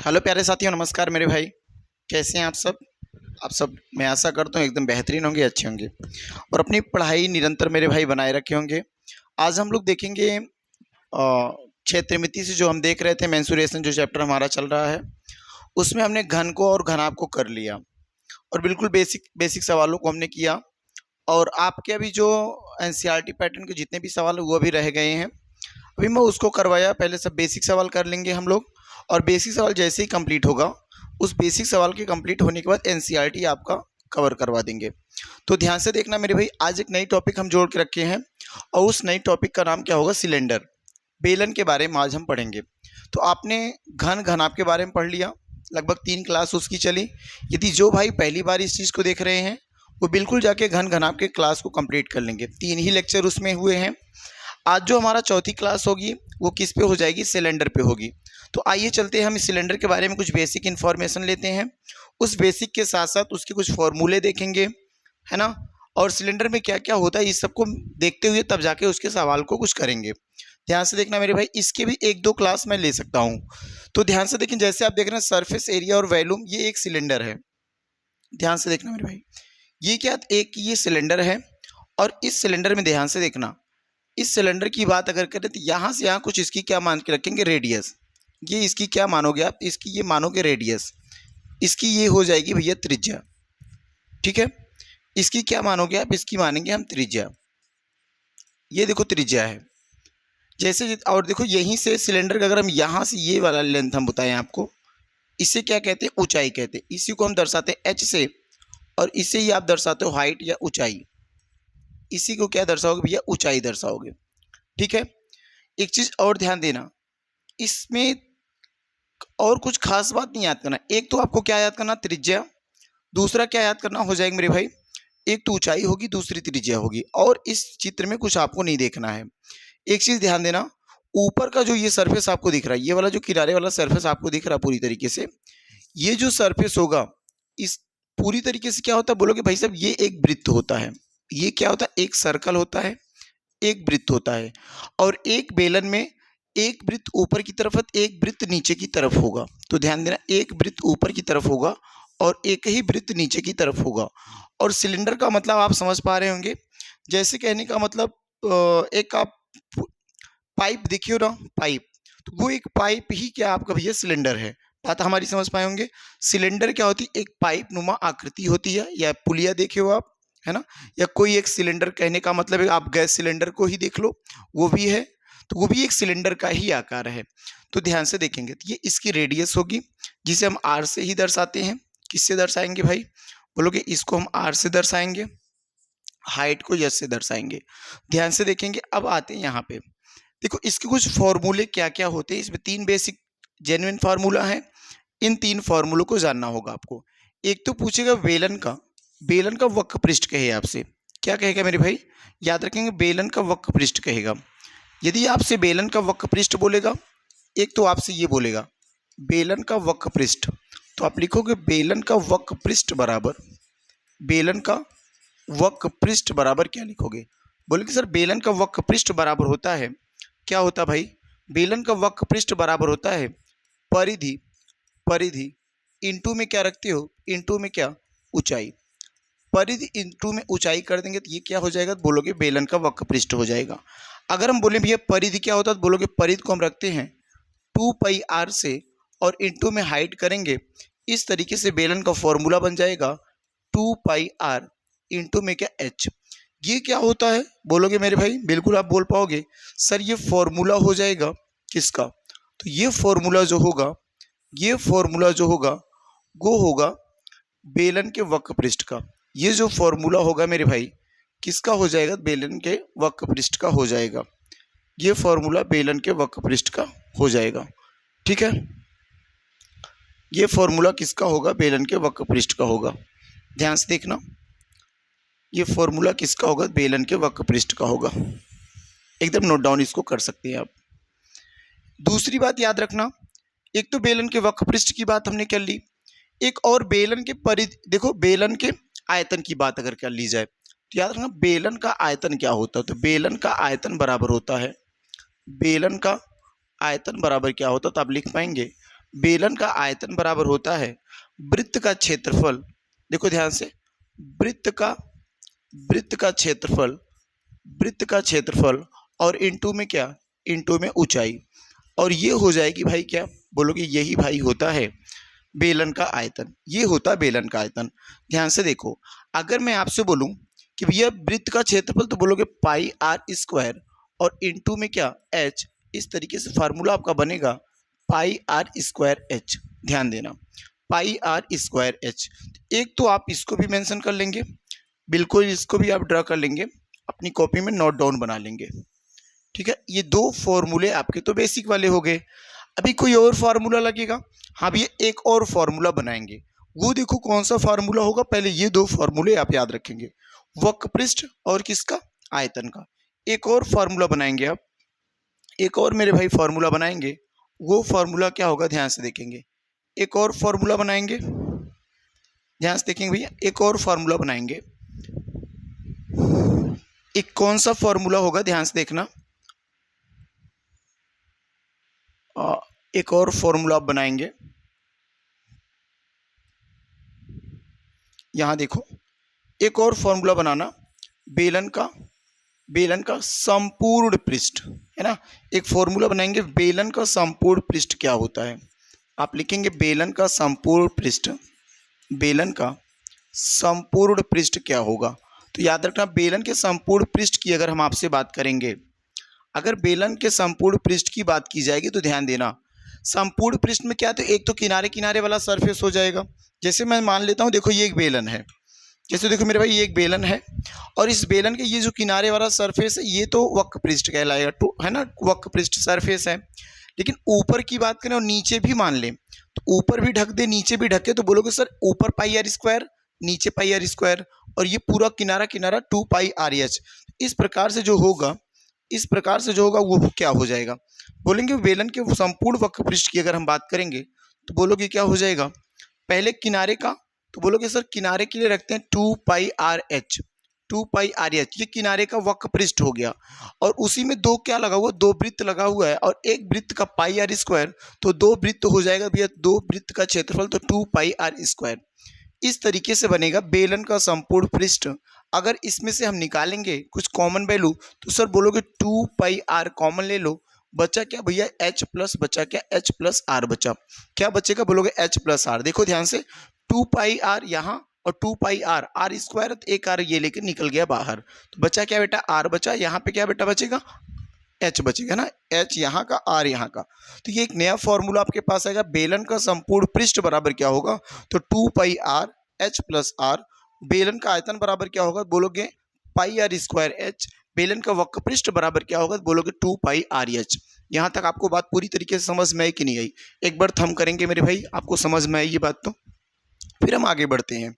Hello प्यारे साथियों, नमस्कार मेरे भाई। कैसे हैं आप सब? मैं आशा करता हूँ एकदम बेहतरीन होंगे, अच्छे होंगे और अपनी पढ़ाई निरंतर मेरे भाई बनाए रखे होंगे। आज हम लोग देखेंगे क्षेत्रमिति से जो हम देख रहे थे, मेंसुरेशन जो चैप्टर हमारा चल रहा है, उसमें हमने घन को और घनाभ को कर लिया और बिल्कुल बेसिक बेसिक सवालों को हमने किया। और आपके अभी जो एनसीईआरटी पैटर्न के जितने भी सवाल हैं वो अभी रह गए हैं, अभी मैं उसको करवाया। पहले सब बेसिक सवाल कर लेंगे हम लोग, और बेसिक सवाल जैसे ही कंप्लीट होगा, उस बेसिक सवाल के कंप्लीट होने के बाद एनसीईआरटी आपका कवर करवा देंगे। तो ध्यान से देखना मेरे भाई, आज एक नई टॉपिक हम जोड़ के रखे हैं और उस नई टॉपिक का नाम क्या होगा? सिलेंडर, बेलन के बारे में आज हम पढ़ेंगे। तो आपने घन घनाभ के बारे में पढ़ लिया, लगभग 3 क्लास उसकी चली। यदि जो भाई पहली बार इस चीज़ को देख रहे हैं, वो बिल्कुल जाके घन घनाभ के क्लास को कंप्लीट कर लेंगे। 3 ही लेक्चर उसमें हुए हैं। आज जो हमारा चौथी क्लास होगी वो किस पे हो जाएगी? सिलेंडर पे होगी। तो आइए चलते हैं, हम इस सिलेंडर के बारे में कुछ बेसिक इन्फॉर्मेशन लेते हैं। उस बेसिक के साथ साथ उसके कुछ फॉर्मूले देखेंगे, है ना, और सिलेंडर में क्या क्या होता है इस सबको देखते हुए तब जाके उसके सवाल को कुछ करेंगे। ध्यान से देखना मेरे भाई, इसके भी 1-2 क्लास मैं ले सकता हूँ। तो ध्यान से देखें, जैसे आप देख रहे हैं सरफेस एरिया और वॉल्यूम, ये एक सिलेंडर है। ध्यान से देखना मेरे भाई, ये क्या, एक ये सिलेंडर है। और इस सिलेंडर में ध्यान से देखना, इस सिलेंडर की बात अगर करें तो यहाँ से यहाँ कुछ इसकी क्या मान के रखेंगे? रेडियस। ये इसकी क्या मानोगे आप? इसकी ये मानोगे रेडियस। इसकी ये हो जाएगी भैया त्रिज्या। ठीक है, इसकी क्या मानोगे आप? इसकी मानेंगे हम त्रिज्या। ये देखो त्रिज्या है। जैसे और देखो, यहीं से सिलेंडर का अगर हम यहाँ से ये वाला लेंथ हम बताएं आपको, इसे क्या कहते हैं? ऊंचाई कहते हैं। इसी को हम दर्शाते हैं एच से, और इसे ही आप दर्शाते हो हाइट या ऊंचाई। इसी को क्या दर्शाओगे भैया? ऊंचाई दर्शाओगे। ठीक है, एक चीज और ध्यान देना, इसमें और कुछ खास बात नहीं याद करना। एक तो आपको क्या याद करना? त्रिज्या। दूसरा क्या याद करना हो जाएगा मेरे भाई? एक तो ऊंचाई होगी, दूसरी त्रिज्या होगी। और इस चित्र में कुछ आपको नहीं देखना है। एक चीज ध्यान देना, ऊपर का जो ये सरफेस आपको दिख रहा है, ये वाला जो किनारे वाला सरफेस आपको दिख रहा है पूरी तरीके से, ये जो सरफेस होगा, इस पूरी तरीके से क्या होता है बोलोगे भाई साहब? ये एक वृत्त होता है। ये क्या होता है? एक सर्कल होता है, एक वृत्त होता है। और एक बेलन में एक वृत्त ऊपर की तरफ है, एक वृत्त नीचे की तरफ होगा। तो ध्यान देना, एक वृत्त ऊपर की तरफ होगा और एक ही वृत्त नीचे की तरफ होगा। और सिलेंडर का मतलब आप समझ पा रहे होंगे। जैसे कहने का मतलब, एक आप पाइप देखियो ना, पाइप, तो वो एक पाइप ही क्या आपका भैया सिलेंडर है। बात हमारी समझ पाए होंगे। सिलेंडर क्या होती है? एक पाइप नुमा आकृति होती है, या पुलिया देखे हो आप, है ना, या कोई एक सिलेंडर, कहने का मतलब है आप गैस सिलेंडर को ही देख लो, वो भी है, तो वो भी एक सिलेंडर का ही आकार है। तो ध्यान से देखेंगे तो ये इसकी रेडियस होगी, जिसे हम आर से ही दर्शाते हैं। किससे दर्शाएंगे भाई? बोलोगे इसको हम आर से दर्शाएंगे, हाइट को एस से दर्शाएंगे। ध्यान से देखेंगे। अब आते हैं यहाँ पे, देखो इसके कुछ फॉर्मूले क्या क्या होते हैं। इसमें 3 बेसिक जेन्युइन फार्मूला है। इन 3 फार्मूलों को जानना होगा आपको। एक तो पूछेगा बेलन का, बेलन का वक्र पृष्ठ कहे आपसे। क्या कहेगा मेरे भाई? याद रखेंगे, बेलन का वक्र पृष्ठ कहेगा। यदि आपसे बेलन का वक्र पृष्ठ बोलेगा, एक तो आपसे ये बोलेगा बेलन का वक्र पृष्ठ, तो आप लिखोगे बेलन का वक्र पृष्ठ बराबर, बेलन का वक्र पृष्ठ बराबर क्या लिखोगे? बोलेगे सर बेलन का वक्र पृष्ठ बराबर होता है, क्या होता भाई? बेलन का वक्र पृष्ठ बराबर होता है परिधि, परिधि इंटू में क्या रखते हो? इंटू में क्या? ऊंचाई। परिधि इंटू में ऊंचाई कर देंगे तो ये क्या हो जाएगा? तो बोलोगे बेलन का वक्र पृष्ठ हो जाएगा। अगर हम बोले भैया परिधि क्या होता है, तो बोलोगे परिधि को हम रखते हैं 2πr से, और इंटू में हाइट करेंगे। इस तरीके से बेलन का फॉर्मूला बन जाएगा 2πr इंटू में क्या? h। ये क्या होता है बोलोगे मेरे भाई? बिल्कुल आप बोल पाओगे सर ये फॉर्मूला हो जाएगा किसका? तो ये फॉर्मूला जो होगा, ये फॉर्मूला जो होगा वो होगा बेलन के वक्र पृष्ठ का। ये जो फॉर्मूला होगा मेरे भाई किसका हो जाएगा? बेलन के वक्र पृष्ठ का हो जाएगा। ये फॉर्मूला बेलन के वक्र पृष्ठ का हो जाएगा। ठीक है, ये फॉर्मूला किसका होगा? बेलन के वक्र पृष्ठ का होगा। ध्यान से देखना, ये फॉर्मूला किसका होगा? बेलन के वक्र पृष्ठ का होगा। एकदम नोट डाउन इसको कर सकते हैं आप। दूसरी बात याद रखना, एक तो बेलन के वक्र पृष्ठ की बात हमने कर ली, एक और बेलन के परिधि, देखो बेलन के आयतन की बात अगर कर ली जाए तो याद रखना बेलन का आयतन क्या होता है? तो बेलन का आयतन बराबर होता है, बेलन का आयतन बराबर क्या होता है? तो आप लिख पाएंगे बेलन का आयतन बराबर होता है वृत्त का क्षेत्रफल, देखो ध्यान से, वृत्त का वृत्त का क्षेत्रफल वृत्त का क्षेत्रफल और इनटू में क्या, इनटू में ऊंचाई, और ये हो जाएगी भाई क्या, बोलोगे यही भाई होता है बेलन का आयतन, ये होता है बेलन का आयतन। ध्यान से देखो, अगर मैं आपसे बोलूं कि भैया वृत्त का क्षेत्रफल, तो बोलोगे पाई आर स्क्वायर और इनटू में क्या, एच। इस तरीके से फार्मूला आपका बनेगा पाई आर स्क्वायर एच। ध्यान देना, पाई आर स्क्वायर एच। एक तो आप इसको भी मेंशन कर लेंगे, बिल्कुल इसको भी आप ड्रा कर लेंगे, अपनी कॉपी में नोट डाउन बना लेंगे, ठीक है। ये दो फॉर्मूले आपके तो बेसिक वाले हो गए। अभी कोई और फार्मूला लगेगा, हाँ भैया एक और फार्मूला बनाएंगे, वो देखो कौन सा फार्मूला होगा। पहले ये दो फार्मूले आप याद रखेंगे, वक्रपृष्ठ और किसका, आयतन का। एक और फार्मूला बनाएंगे आप, एक और मेरे भाई फार्मूला बनाएंगे। वो फार्मूला क्या होगा, ध्यान से देखेंगे, एक और फार्मूला बनाएंगे, ध्यान से देखेंगे भैया, एक और फार्मूला बनाएंगे। एक कौन सा फार्मूला होगा, ध्यान से देखना, एक और फॉर्मूला आप बनाएंगे। यहां देखो, एक और फॉर्मूला बनाना, बेलन का संपूर्ण पृष्ठ, है ना। एक फॉर्मूला बनाएंगे, बेलन का संपूर्ण पृष्ठ क्या होता है। आप लिखेंगे बेलन का संपूर्ण पृष्ठ, बेलन का संपूर्ण पृष्ठ क्या होगा। तो याद रखना, बेलन के संपूर्ण पृष्ठ की अगर हम आपसे बात करेंगे, अगर बेलन के संपूर्ण पृष्ठ की बात की जाएगी, तो ध्यान देना, संपूर्ण पृष्ठ में क्या, तो एक तो किनारे किनारे वाला सरफेस हो जाएगा। जैसे मैं मान लेता हूँ, देखो ये एक बेलन है, जैसे देखो मेरे भाई ये एक बेलन है, और इस बेलन के ये जो किनारे वाला सरफेस है, ये तो वक्र पृष्ठ कहलाएगा, तो है ना, वक्र पृष्ठ सरफेस है। लेकिन ऊपर की बात करें और नीचे भी मान लें, तो ऊपर भी ढक दे नीचे भी ढके, तो बोलोगे सर ऊपर पाई आर स्क्वायर, नीचे पाई आर स्क्वायर, और ये पूरा किनारा किनारा 2 पाई आर एच। इस प्रकार से जो होगा, इस प्रकार से जो होगा वो क्या हो जाएगा, बोलेंगे बेलन के संपूर्ण वक्र पृष्ठ की अगर हम बात करेंगे, तो बोलोगे क्या हो जाएगा, पहले किनारे का, तो बोलोगे सर किनारे के लिए रखते हैं 2 पाई आर एच, 2 पाई आर एच, ये किनारे का वक्र पृष्ठ हो गया। और उसी में दो क्या लगा हुआ, दो वृत्त लगा हुआ है, और एक वृत्त का पाई आर स्क्वायर, तो दो वृत्त हो जाएगा भैया, दो वृत्त का क्षेत्रफल तो 2 पाई आर स्क्वायर। इस तरीके से बनेगा बेलन का संपूर्ण पृष्ठ। अगर इसमें से हम निकालेंगे कुछ कॉमन वैल्यू, तो सर बोलोगे 2 पाई आर कॉमन ले लो, बचा क्या भैया, एच प्लस, बचा क्या, एच प्लस आर बचा, क्या बचेगा, बोलोगे एच प्लस आर। देखो ध्यान से, 2 पाई आर यहाँ और 2 पाई आर, आर स्क्वायर, एक आर ये लेकर निकल गया बाहर, तो बचा क्या बेटा, आर बचा। यहाँ पे क्या बेटा बचेगा, एच बचेगा ना, एच यहाँ का, आर यहाँ का। तो ये एक नया फॉर्मूला आपके पास आएगा, बेलन का संपूर्ण पृष्ठ बराबर क्या होगा, तो 2 पाई आर एच प्लस आर। बेलन का आयतन बराबर क्या होगा, बोलोगे पाई आर स्क्वायर एच। बेलन का वक्र पृष्ठ बराबर क्या होगा, बोलोगे 2 पाई आर एच। यहाँ तक आपको बात पूरी तरीके से समझ में आई कि नहीं आई, एक बार थम करेंगे मेरे भाई, आपको समझ में आई ये बात, तो फिर हम आगे बढ़ते हैं।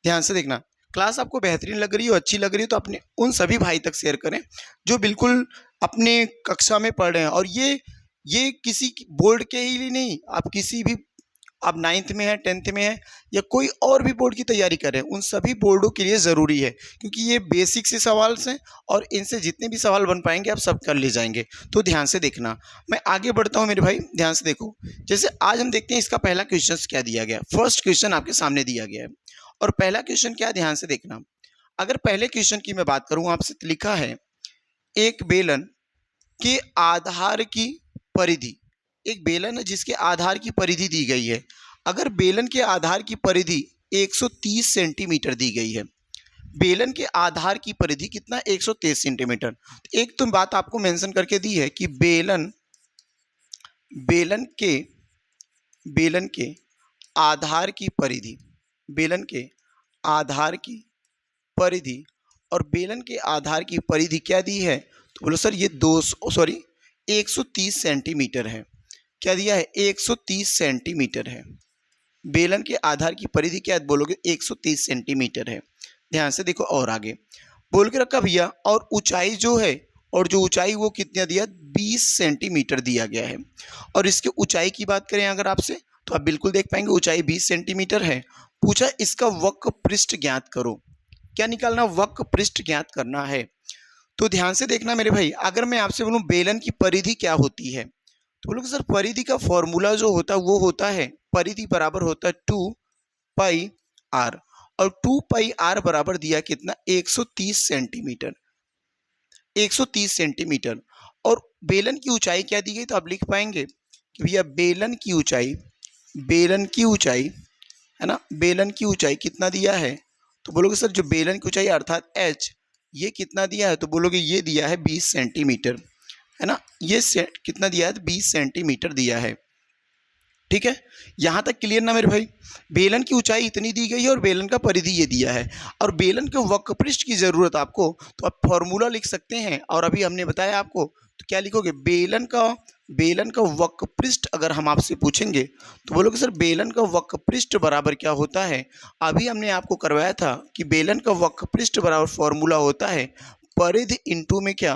ध्यान से देखना, क्लास आपको बेहतरीन लग रही हो, अच्छी लग रही हो, तो अपने उन सभी भाई तक शेयर करें जो बिल्कुल अपने कक्षा में पढ़ रहे हैं। और ये किसी बोर्ड के ही लिए नहीं, आप किसी भी, आप 9th में है, 10th में है, या कोई और भी बोर्ड की तैयारी कर रहे हैं, उन सभी बोर्डों के लिए ज़रूरी है, क्योंकि ये बेसिक से सवाल हैं, और इनसे जितने भी सवाल बन पाएंगे आप सब कर ले जाएंगे। तो ध्यान से देखना, मैं आगे बढ़ता हूँ मेरे भाई, ध्यान से देखो। जैसे आज हम देखते हैं इसका पहला क्वेश्चन क्या दिया गया, फर्स्ट क्वेश्चन आपके सामने दिया गया है, और पहला क्वेश्चन क्या है, ध्यान से देखना। अगर पहले क्वेश्चन की मैं बात करूँ आपसे, तो लिखा है एक बेलन के आधार की परिधि, एक बेलन है जिसके आधार की परिधि दी गई है। अगर बेलन के आधार की परिधि 130 सेंटीमीटर दी गई है, बेलन के आधार की परिधि कितना, 130 सेंटीमीटर। एक तो बात आपको मेंशन करके दी है कि बेलन के आधार की परिधि, बेलन के आधार की परिधि, और बेलन के आधार की परिधि क्या दी है, तो बोलो सर ये 130 सेंटीमीटर है। क्या दिया है, 130 सेंटीमीटर है। बेलन के आधार की परिधि क्या है, बोलोगे 130 सेंटीमीटर है। ध्यान से देखो, और आगे बोल के रखा भैया, और ऊंचाई जो है, और जो ऊंचाई वो कितना दिया, 20 सेंटीमीटर दिया गया है। और इसके ऊंचाई की बात करें अगर आपसे, तो आप बिल्कुल देख पाएंगे ऊंचाई 20 सेंटीमीटर है। पूछा इसका वक्र पृष्ठ ज्ञात करो, क्या निकालना, वक्र पृष्ठ ज्ञात करना है। तो ध्यान से देखना मेरे भाई, अगर मैं आपसे बोलूं बेलन की परिधि क्या होती है, तो बोलोगे सर परिधि का फॉर्मूला जो होता है वो होता है परिधि बराबर होता है 2 पाई r, और 2 पाई r बराबर दिया कितना 130 सेंटीमीटर, 130 सेंटीमीटर। और बेलन की ऊंचाई क्या दी गई, तो आप लिख पाएंगे कि भैया बेलन की ऊंचाई, बेलन की ऊंचाई है ना, बेलन की ऊंचाई कितना दिया है, तो बोलोगे सर जो बेलन की ऊंचाई अर्थात h ये कितना दिया है, तो बोलोगे ये दिया है 20 सेंटीमीटर, है ना, ये कितना दिया है, 20 सेंटीमीटर दिया है। ठीक है, यहाँ तक क्लियर ना मेरे भाई। बेलन की ऊंचाई इतनी दी गई है और बेलन का परिधि ये दिया है, और बेलन के वक्रपृष्ठ की जरूरत आपको, तो आप फॉर्मूला लिख सकते हैं। और अभी हमने बताया आपको, तो क्या लिखोगे, बेलन का वक्रपृष्ठ अगर हम आपसे पूछेंगे तो बोलोगे सर बेलन का वक्रपृष्ठ बराबर क्या होता है। अभी हमने आपको करवाया था कि बेलन का वक्रपृष्ठ बराबर फॉर्मूला होता है परिधि इंटू में क्या,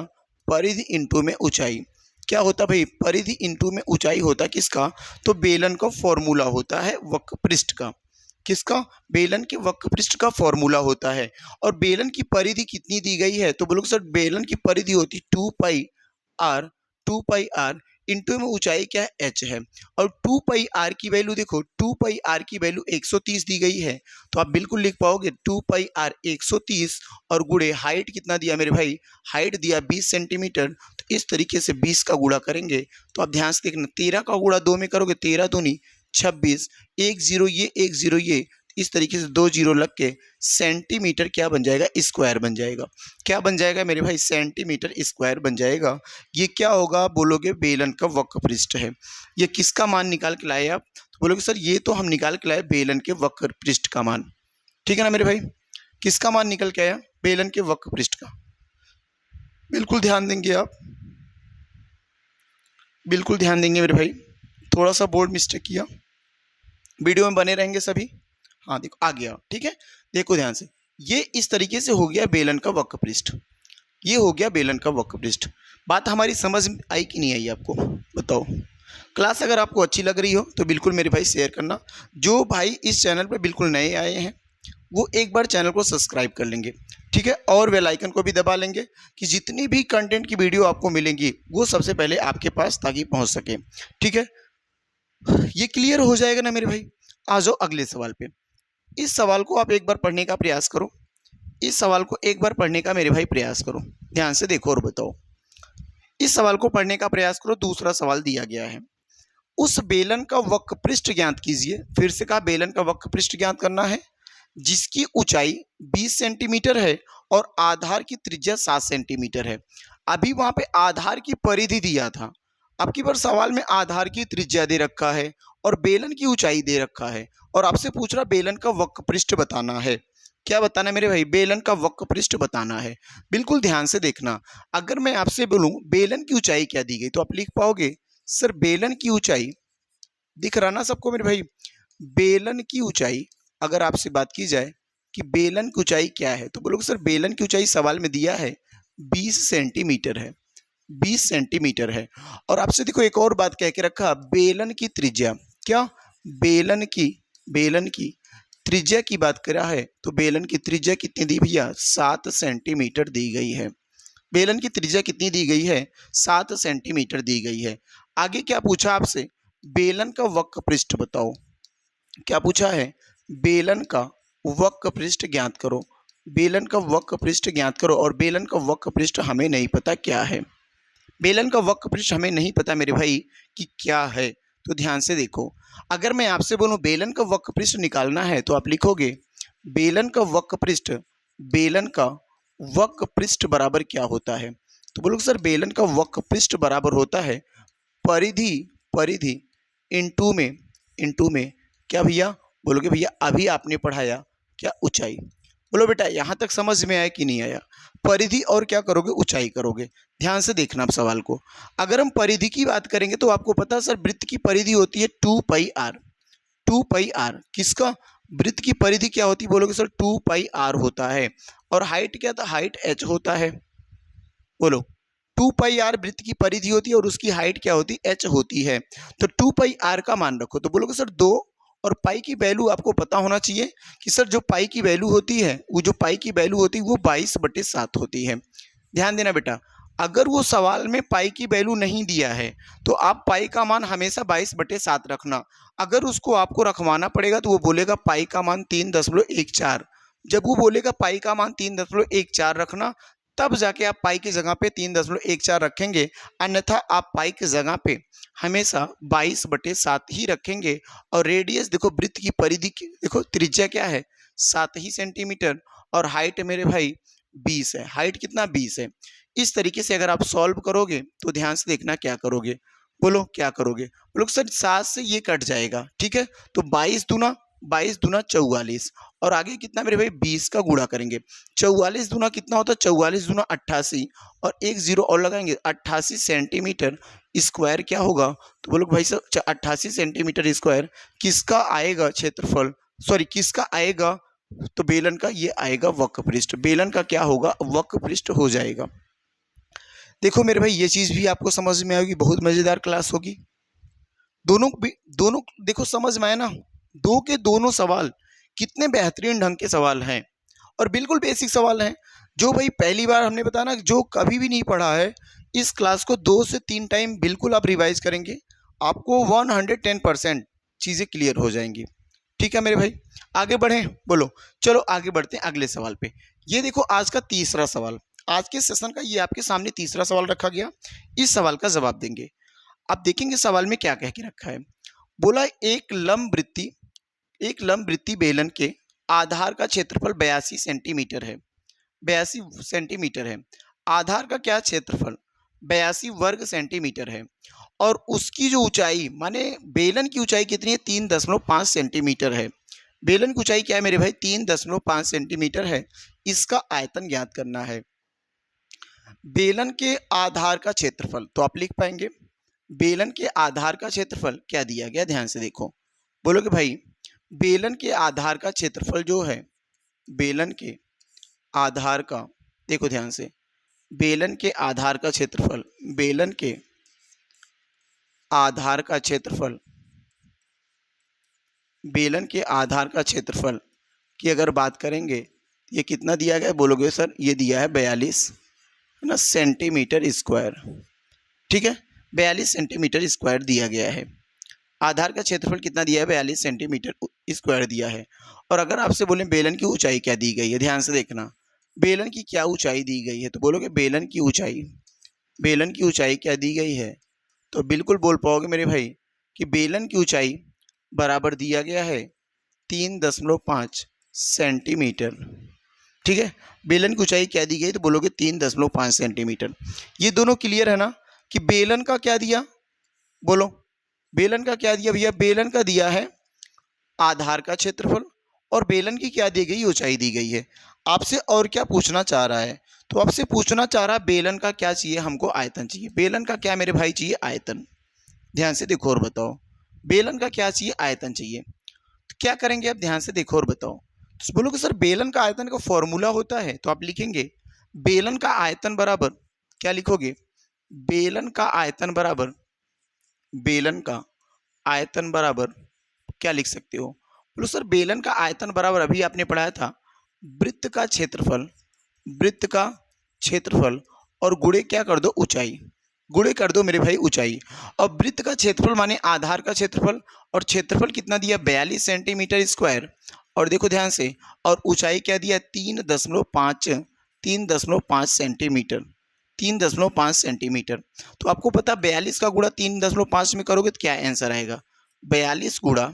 परिधि इंटू में ऊंचाई। क्या होता भाई, परिधि इंटू में ऊंचाई होता किसका, तो बेलन का फॉर्मूला होता है वक्रपृष्ठ का। किसका, बेलन के वक्रपृष्ठ का फॉर्मूला होता है। और बेलन की परिधि कितनी दी गई है, तो बोलो सर बेलन की परिधि होती 2 पाई r, 2 पाई r इंटू में ऊंचाई क्या है, h है। और 2 पाई r की वैल्यू देखो, 2 पाई r की वैल्यू 130 दी गई है, तो आप बिल्कुल लिख पाओगे 2 पाई r 130, और गुणे हाइट कितना दिया मेरे भाई, हाइट दिया 20 सेंटीमीटर। तो इस तरीके से 20 का गुणा करेंगे, तो आप ध्यान से देखना 13 का गुणा 2 में करोगे, 13 दूनी 26, 1 0 ये 1 0 ये, इस तरीके से 2 जीरो लग के सेंटीमीटर क्या बन जाएगा, स्क्वायर बन जाएगा। क्या बन जाएगा मेरे भाई, सेंटीमीटर स्क्वायर बन जाएगा। ये क्या होगा, बोलोगे बेलन का वक्रपृष्ठ है। ये किसका मान निकाल के लाए आप, तो बोलोगे सर ये तो हम निकाल के लाए बेलन के वक्रपृष्ठ का मान। ठीक है ना मेरे भाई, किसका मान निकल के आया, बेलन के वक्रपृष्ठ का। बिल्कुल ध्यान देंगे आप, बिल्कुल ध्यान देंगे मेरे भाई। थोड़ा सा बोर्ड मिस्टेक किया, वीडियो में बने रहेंगे सभी। हाँ देखो आ गया, ठीक है, देखो ध्यान से। ये इस तरीके से हो गया बेलन का वक्रपृष्ठ, ये हो गया बेलन का वक्रपृष्ठ। बात हमारी समझ में आई कि नहीं आई आपको, बताओ। क्लास अगर आपको अच्छी लग रही हो तो बिल्कुल मेरे भाई शेयर करना। जो भाई इस चैनल पर बिल्कुल नए आए हैं वो एक बार चैनल को सब्सक्राइब कर लेंगे, ठीक है, और बेल आइकन को भी दबा लेंगे कि जितनी भी कंटेंट की वीडियो आपको मिलेंगी वो सबसे पहले आपके पास ताकि पहुंच सके। ठीक है, ये क्लियर हो जाएगा ना मेरे भाई। आ जाओ अगले सवाल पे। इस सवाल को आप एक बार पढ़ने का प्रयास करो, इस सवाल को एक बार पढ़ने का मेरे भाई प्रयास करो, ध्यान से देखो और बताओ। इस सवाल को पढ़ने का प्रयास करो। दूसरा सवाल दिया गया है, उस बेलन का वक्रपृष्ठ ज्ञात कीजिए। फिर से कहा बेलन का वक्रपृष्ठ ज्ञात करना है जिसकी ऊंचाई 20 सेंटीमीटर है और आधार की त्रिज्या 7 सेंटीमीटर है। अभी वहां पे आधार की परिधि दिया था, अब की बार सवाल में आधार की त्रिज्या दे रखा है और बेलन की ऊंचाई दे रखा है, और आपसे पूछ रहा बेलन का वक्रपृष्ठ बताना है। क्या बताना है मेरे भाई, बेलन का वक्रपृष्ठ बताना है। बिल्कुल ध्यान से देखना, अगर मैं आपसे बोलूं बेलन की ऊंचाई क्या दी गई, तो आप लिख पाओगे सर बेलन की ऊंचाई, दिख रहा ना सबको मेरे भाई, बेलन की ऊंचाई अगर आपसे बात की जाए कि बेलन की ऊंचाई क्या है, तो बोलोगे सर बेलन की ऊंचाई सवाल में दिया है 20 सेंटीमीटर है, 20 सेंटीमीटर है। और आपसे देखो एक और बात कह के रखा, बेलन की त्रिज्या, क्या बेलन की त्रिज्या की बात करा है, तो बेलन की त्रिज्या कितनी दी भैया, 7 सेंटीमीटर दी गई है। बेलन की त्रिज्या कितनी दी गई है, 7 सेंटीमीटर दी गई है। आगे क्या पूछा आपसे, बेलन का वक्रपृष्ठ बताओ। क्या पूछा है, बेलन का वक्रपृष्ठ ज्ञात करो, बेलन का वक्रपृष्ठ ज्ञात करो। और बेलन का वक्रपृष्ठ हमें नहीं पता क्या है, बेलन का वक्रपृष्ठ हमें नहीं पता मेरे भाई कि क्या है। तो ध्यान से देखो, अगर मैं आपसे बोलूं बेलन का वक्रपृष्ठ निकालना है, तो आप लिखोगे बेलन का वक्रपृष्ठ, बेलन का वक्रपृष्ठ बराबर क्या होता है, तो बोलोगे सर बेलन का वक्रपृष्ठ बराबर होता है परिधि इंटू में क्या भैया, बोलोगे भैया अभी आपने पढ़ाया क्या, ऊंचाई। बोलो बेटा यहाँ तक समझ में आया कि नहीं आया, परिधि और क्या करोगे, ऊंचाई करोगे। ध्यान से देखना आप सवाल को। अगर हम परिधि की बात करेंगे तो आपको पता है सर वृत्त की परिधि होती है 2 पाई r, 2 पाई r किसका, वृत्त की परिधि क्या होती है, बोलोगे सर 2 पाई r होता है। और हाइट क्या था, हाइट h होता है। बोलो 2 पाई r वृत्त की परिधि होती है और उसकी हाइट क्या होती है, h होती है। तो 2 पाई r का मान रखो, तो बोलोगे सर 2, और पाई की वैल्यू आपको पता होना चाहिए कि सर जो पाई की वैल्यू होती है, वो जो पाई की वैल्यू होती है वो 22/7 होती है। ध्यान देना बेटा, अगर वो सवाल में पाई की वैल्यू नहीं दिया है तो आप पाई का मान हमेशा 22/7 रखना। अगर उसको आपको रखवाना पड़ेगा तो वो बोलेगा पाई का मान 3.14। जब वो बोलेगा पाई का मान 3.14 रखना, तब जाके आप पाई की जगह पे 3.14 रखेंगे, अन्यथा आप पाई की जगह पे हमेशा 22/7 ही रखेंगे। और रेडियस देखो, वृत्त की परिधि देखो, त्रिज्या क्या है 7 ही सेंटीमीटर, और हाइट मेरे भाई 20 है। हाइट कितना 20 है। इस तरीके से अगर आप सॉल्व करोगे तो ध्यान से देखना क्या करोगे, बोलो क्या करोगे। बोलो सर 7 से ये कट जाएगा, ठीक है, तो 22 दूना 44, और आगे कितना मेरे भाई 20 का गुणा करेंगे। 44 दूना कितना होता है, 44 दूना 88, और एक जीरो और लगाएंगे, 88 सेंटीमीटर स्क्वायर क्या होगा। तो बोलो भाई साहब 88 सेंटीमीटर स्क्वायर किसका आएगा क्षेत्रफल, सॉरी किसका आएगा, तो बेलन का ये आएगा वक्रपृष्ठ। बेलन का क्या होगा, वक्रपृष्ठ हो जाएगा। देखो मेरे भाई ये चीज भी आपको समझ में आएगी, बहुत मजेदार क्लास होगी। दोनों देखो समझ में आया ना, दो के दोनों सवाल कितने बेहतरीन ढंग के सवाल हैं, और बिल्कुल बेसिक सवाल हैं। जो भाई पहली बार हमने बताया ना, जो कभी भी नहीं पढ़ा है, इस क्लास को 2 से 3 टाइम बिल्कुल आप रिवाइज करेंगे, आपको 110% चीज़ें क्लियर हो जाएंगी। ठीक है मेरे भाई, आगे बढ़ें, बोलो चलो आगे बढ़ते हैं अगले सवाल पे। ये देखो आज का तीसरा सवाल, आज के सेशन का ये आपके सामने तीसरा सवाल रखा गया। इस सवाल का जवाब देंगे। आप देखेंगे सवाल में क्या कह के रखा है। बोला एक लंब वृत्तीय बेलन के आधार का क्षेत्रफल 82 सेंटीमीटर है। 82 सेंटीमीटर है। आधार का क्या क्षेत्रफल 82 वर्ग सेंटीमीटर है, और उसकी जो ऊंचाई माने बेलन की ऊंचाई कितनी है 3.5 सेंटीमीटर है। बेलन की ऊंचाई क्या है मेरे भाई 3.5 सेंटीमीटर है। इसका आयतन ज्ञात करना है। बेलन के आधार का क्षेत्रफल तो आप लिख पाएंगे, बेलन के आधार का क्षेत्रफल क्या दिया गया, ध्यान से देखो। बोलोगे भाई बेलन के आधार का क्षेत्रफल जो है, बेलन के आधार का, देखो ध्यान से, बेलन के आधार का क्षेत्रफल, बेलन के आधार का क्षेत्रफल, बेलन के आधार का क्षेत्रफल की अगर बात करेंगे, ये कितना दिया गया है, बोलोगे सर ये दिया है 42 है ना सेंटीमीटर स्क्वायर। ठीक है, 42 सेंटीमीटर स्क्वायर दिया गया है। आधार का क्षेत्रफल कितना दिया है 42 सेंटीमीटर स्क्वायर दिया है। और अगर आपसे बोलें बेलन की ऊंचाई क्या दी गई है, ध्यान से देखना, बेलन की क्या ऊंचाई दी गई है, तो बोलोगे बेलन की ऊंचाई क्या दी गई है, तो बिल्कुल बोल पाओगे मेरे भाई कि बेलन की ऊंचाई बराबर दिया गया है 3.5 सेंटीमीटर। ठीक है, बेलन की ऊंचाई क्या दी गई, तो बोलोगे 3.5 सेंटीमीटर। ये दोनों क्लियर है ना कि बेलन का क्या दिया, बोलो बेलन का क्या दिया भैया, बेलन का दिया है आधार का क्षेत्रफल, और बेलन की क्या दी गई, ऊंचाई दी गई है। आपसे और क्या पूछना चाह रहा है, तो आपसे पूछना चाह रहा है बेलन का क्या चाहिए, हमको आयतन चाहिए। बेलन का क्या मेरे भाई चाहिए, आयतन। ध्यान से देखो और बताओ, बेलन का क्या चाहिए, आयतन चाहिए। तो क्या करेंगे आप, ध्यान से देखो और बताओ। तो बोलोगे सर बेलन का आयतन का फॉर्मूला होता है, तो आप लिखेंगे बेलन का आयतन बराबर, क्या लिखोगे, बेलन का आयतन बराबर, बेलन का आयतन बराबर क्या लिख सकते हो, बोलो सर बेलन का आयतन बराबर अभी आपने पढ़ाया था वृत्त का क्षेत्रफल, वृत्त का क्षेत्रफल, और गुणे क्या कर दो, ऊंचाई, गुणे कर दो मेरे भाई ऊंचाई। और वृत्त का क्षेत्रफल माने आधार का क्षेत्रफल, और क्षेत्रफल कितना दिया 42 सेंटीमीटर स्क्वायर, और देखो ध्यान से, और ऊंचाई क्या दिया 3.5 सेंटीमीटर, 3.5 सेंटीमीटर। तो आपको पता 42 का गुणा 3.5 में करोगे तो क्या आंसर आएगा, 42 गुणा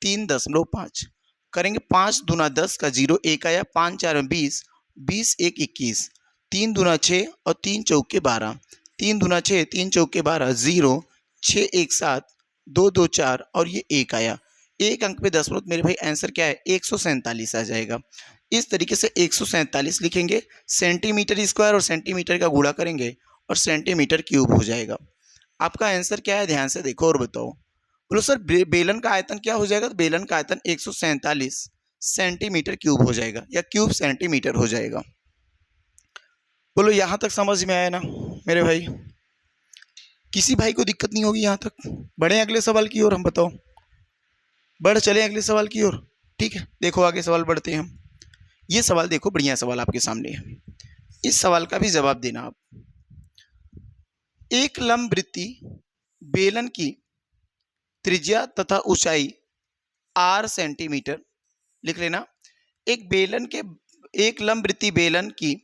3.5 करेंगे, 5 दूना 10 का 0 एक आया, 5 4 20, 20 1 21, 3 दूना 6 और 3 चौके 12, 3 दूना 6 3 चौके 12, 0 6 1 7 2 2 4 और ये 1 आया। एक अंक पे 10 मेरे भाई आंसर क्या है 147 आ जाएगा। इस तरीके से 147 लिखेंगे, सेंटीमीटर स्क्वायर और सेंटीमीटर का गुणा करेंगे और सेंटीमीटर क्यूब हो जाएगा। आपका आंसर क्या है, ध्यान से देखो और बताओ। बोलो सर बेलन का आयतन क्या हो जाएगा, तो बेलन का आयतन 147 सेंटीमीटर क्यूब हो जाएगा, या क्यूब सेंटीमीटर हो जाएगा। बोलो यहाँ तक समझ में आया ना मेरे भाई, किसी भाई को दिक्कत नहीं होगी यहाँ तक। बढ़े अगले सवाल की ओर, हम बताओ, बढ़ चले अगले सवाल की ओर। ठीक है, देखो आगे सवाल बढ़ते हैं हम। ये सवाल देखो, बढ़िया सवाल आपके सामने है, इस सवाल का भी जवाब देना आप। एक लंबवृत्तीय बेलन की त्रिज्या तथा ऊंचाई r सेंटीमीटर, लिख लेना। एक लंबवृत्तीय बेलन की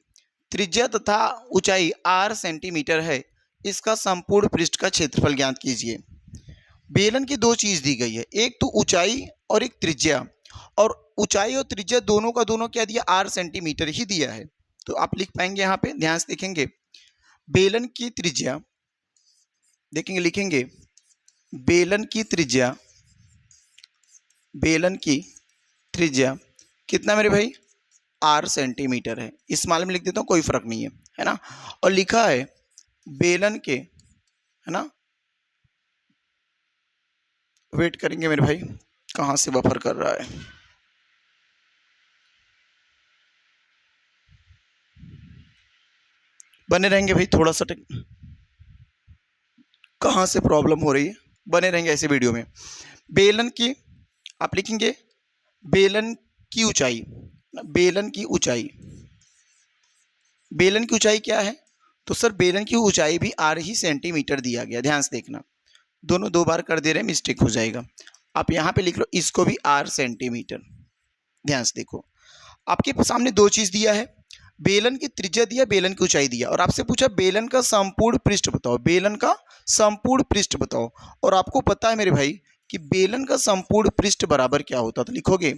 त्रिज्या तथा ऊंचाई r सेंटीमीटर है, इसका संपूर्ण पृष्ठ का क्षेत्रफल ज्ञात कीजिए। बेलन की दो चीज दी गई है, एक तो ऊंचाई और एक त्रिज्या, और ऊंचाई और त्रिज्या दोनों का दोनों क्या दिया, r सेंटीमीटर ही दिया है। तो आप लिख पाएंगे, यहाँ पे ध्यान से देखेंगे, बेलन की त्रिज्या देखेंगे, लिखेंगे बेलन की त्रिज्या कितना मेरे भाई, r सेंटीमीटर है। इस मामले में लिख देता हूँ, कोई फर्क नहीं है ना। और लिखा है बेलन के, है ना, वेट करेंगे मेरे भाई, कहाँ से बफर कर रहा है, बने रहेंगे भाई, थोड़ा सा कहाँ से प्रॉब्लम हो रही है, बने रहेंगे ऐसे वीडियो में। बेलन की, आप लिखेंगे बेलन की ऊंचाई, बेलन की ऊंचाई क्या है, तो सर बेलन की ऊंचाई भी r ही सेंटीमीटर दिया गया। ध्यान से देखना, दोनों दो बार कर दे रहे हैं, मिस्टेक हो जाएगा। आप यहाँ पे लिख लो इसको भी r सेंटीमीटर। ध्यान से देखो, आपके सामने दो चीज दिया है, बेलन की त्रिज्या दिया, बेलन की ऊंचाई दिया, और आपसे पूछा बेलन का संपूर्ण पृष्ठ बताओ, बेलन का संपूर्ण पृष्ठ बताओ। और आपको पता है मेरे भाई कि बेलन का संपूर्ण पृष्ठ बराबर क्या होता, तो लिखोगे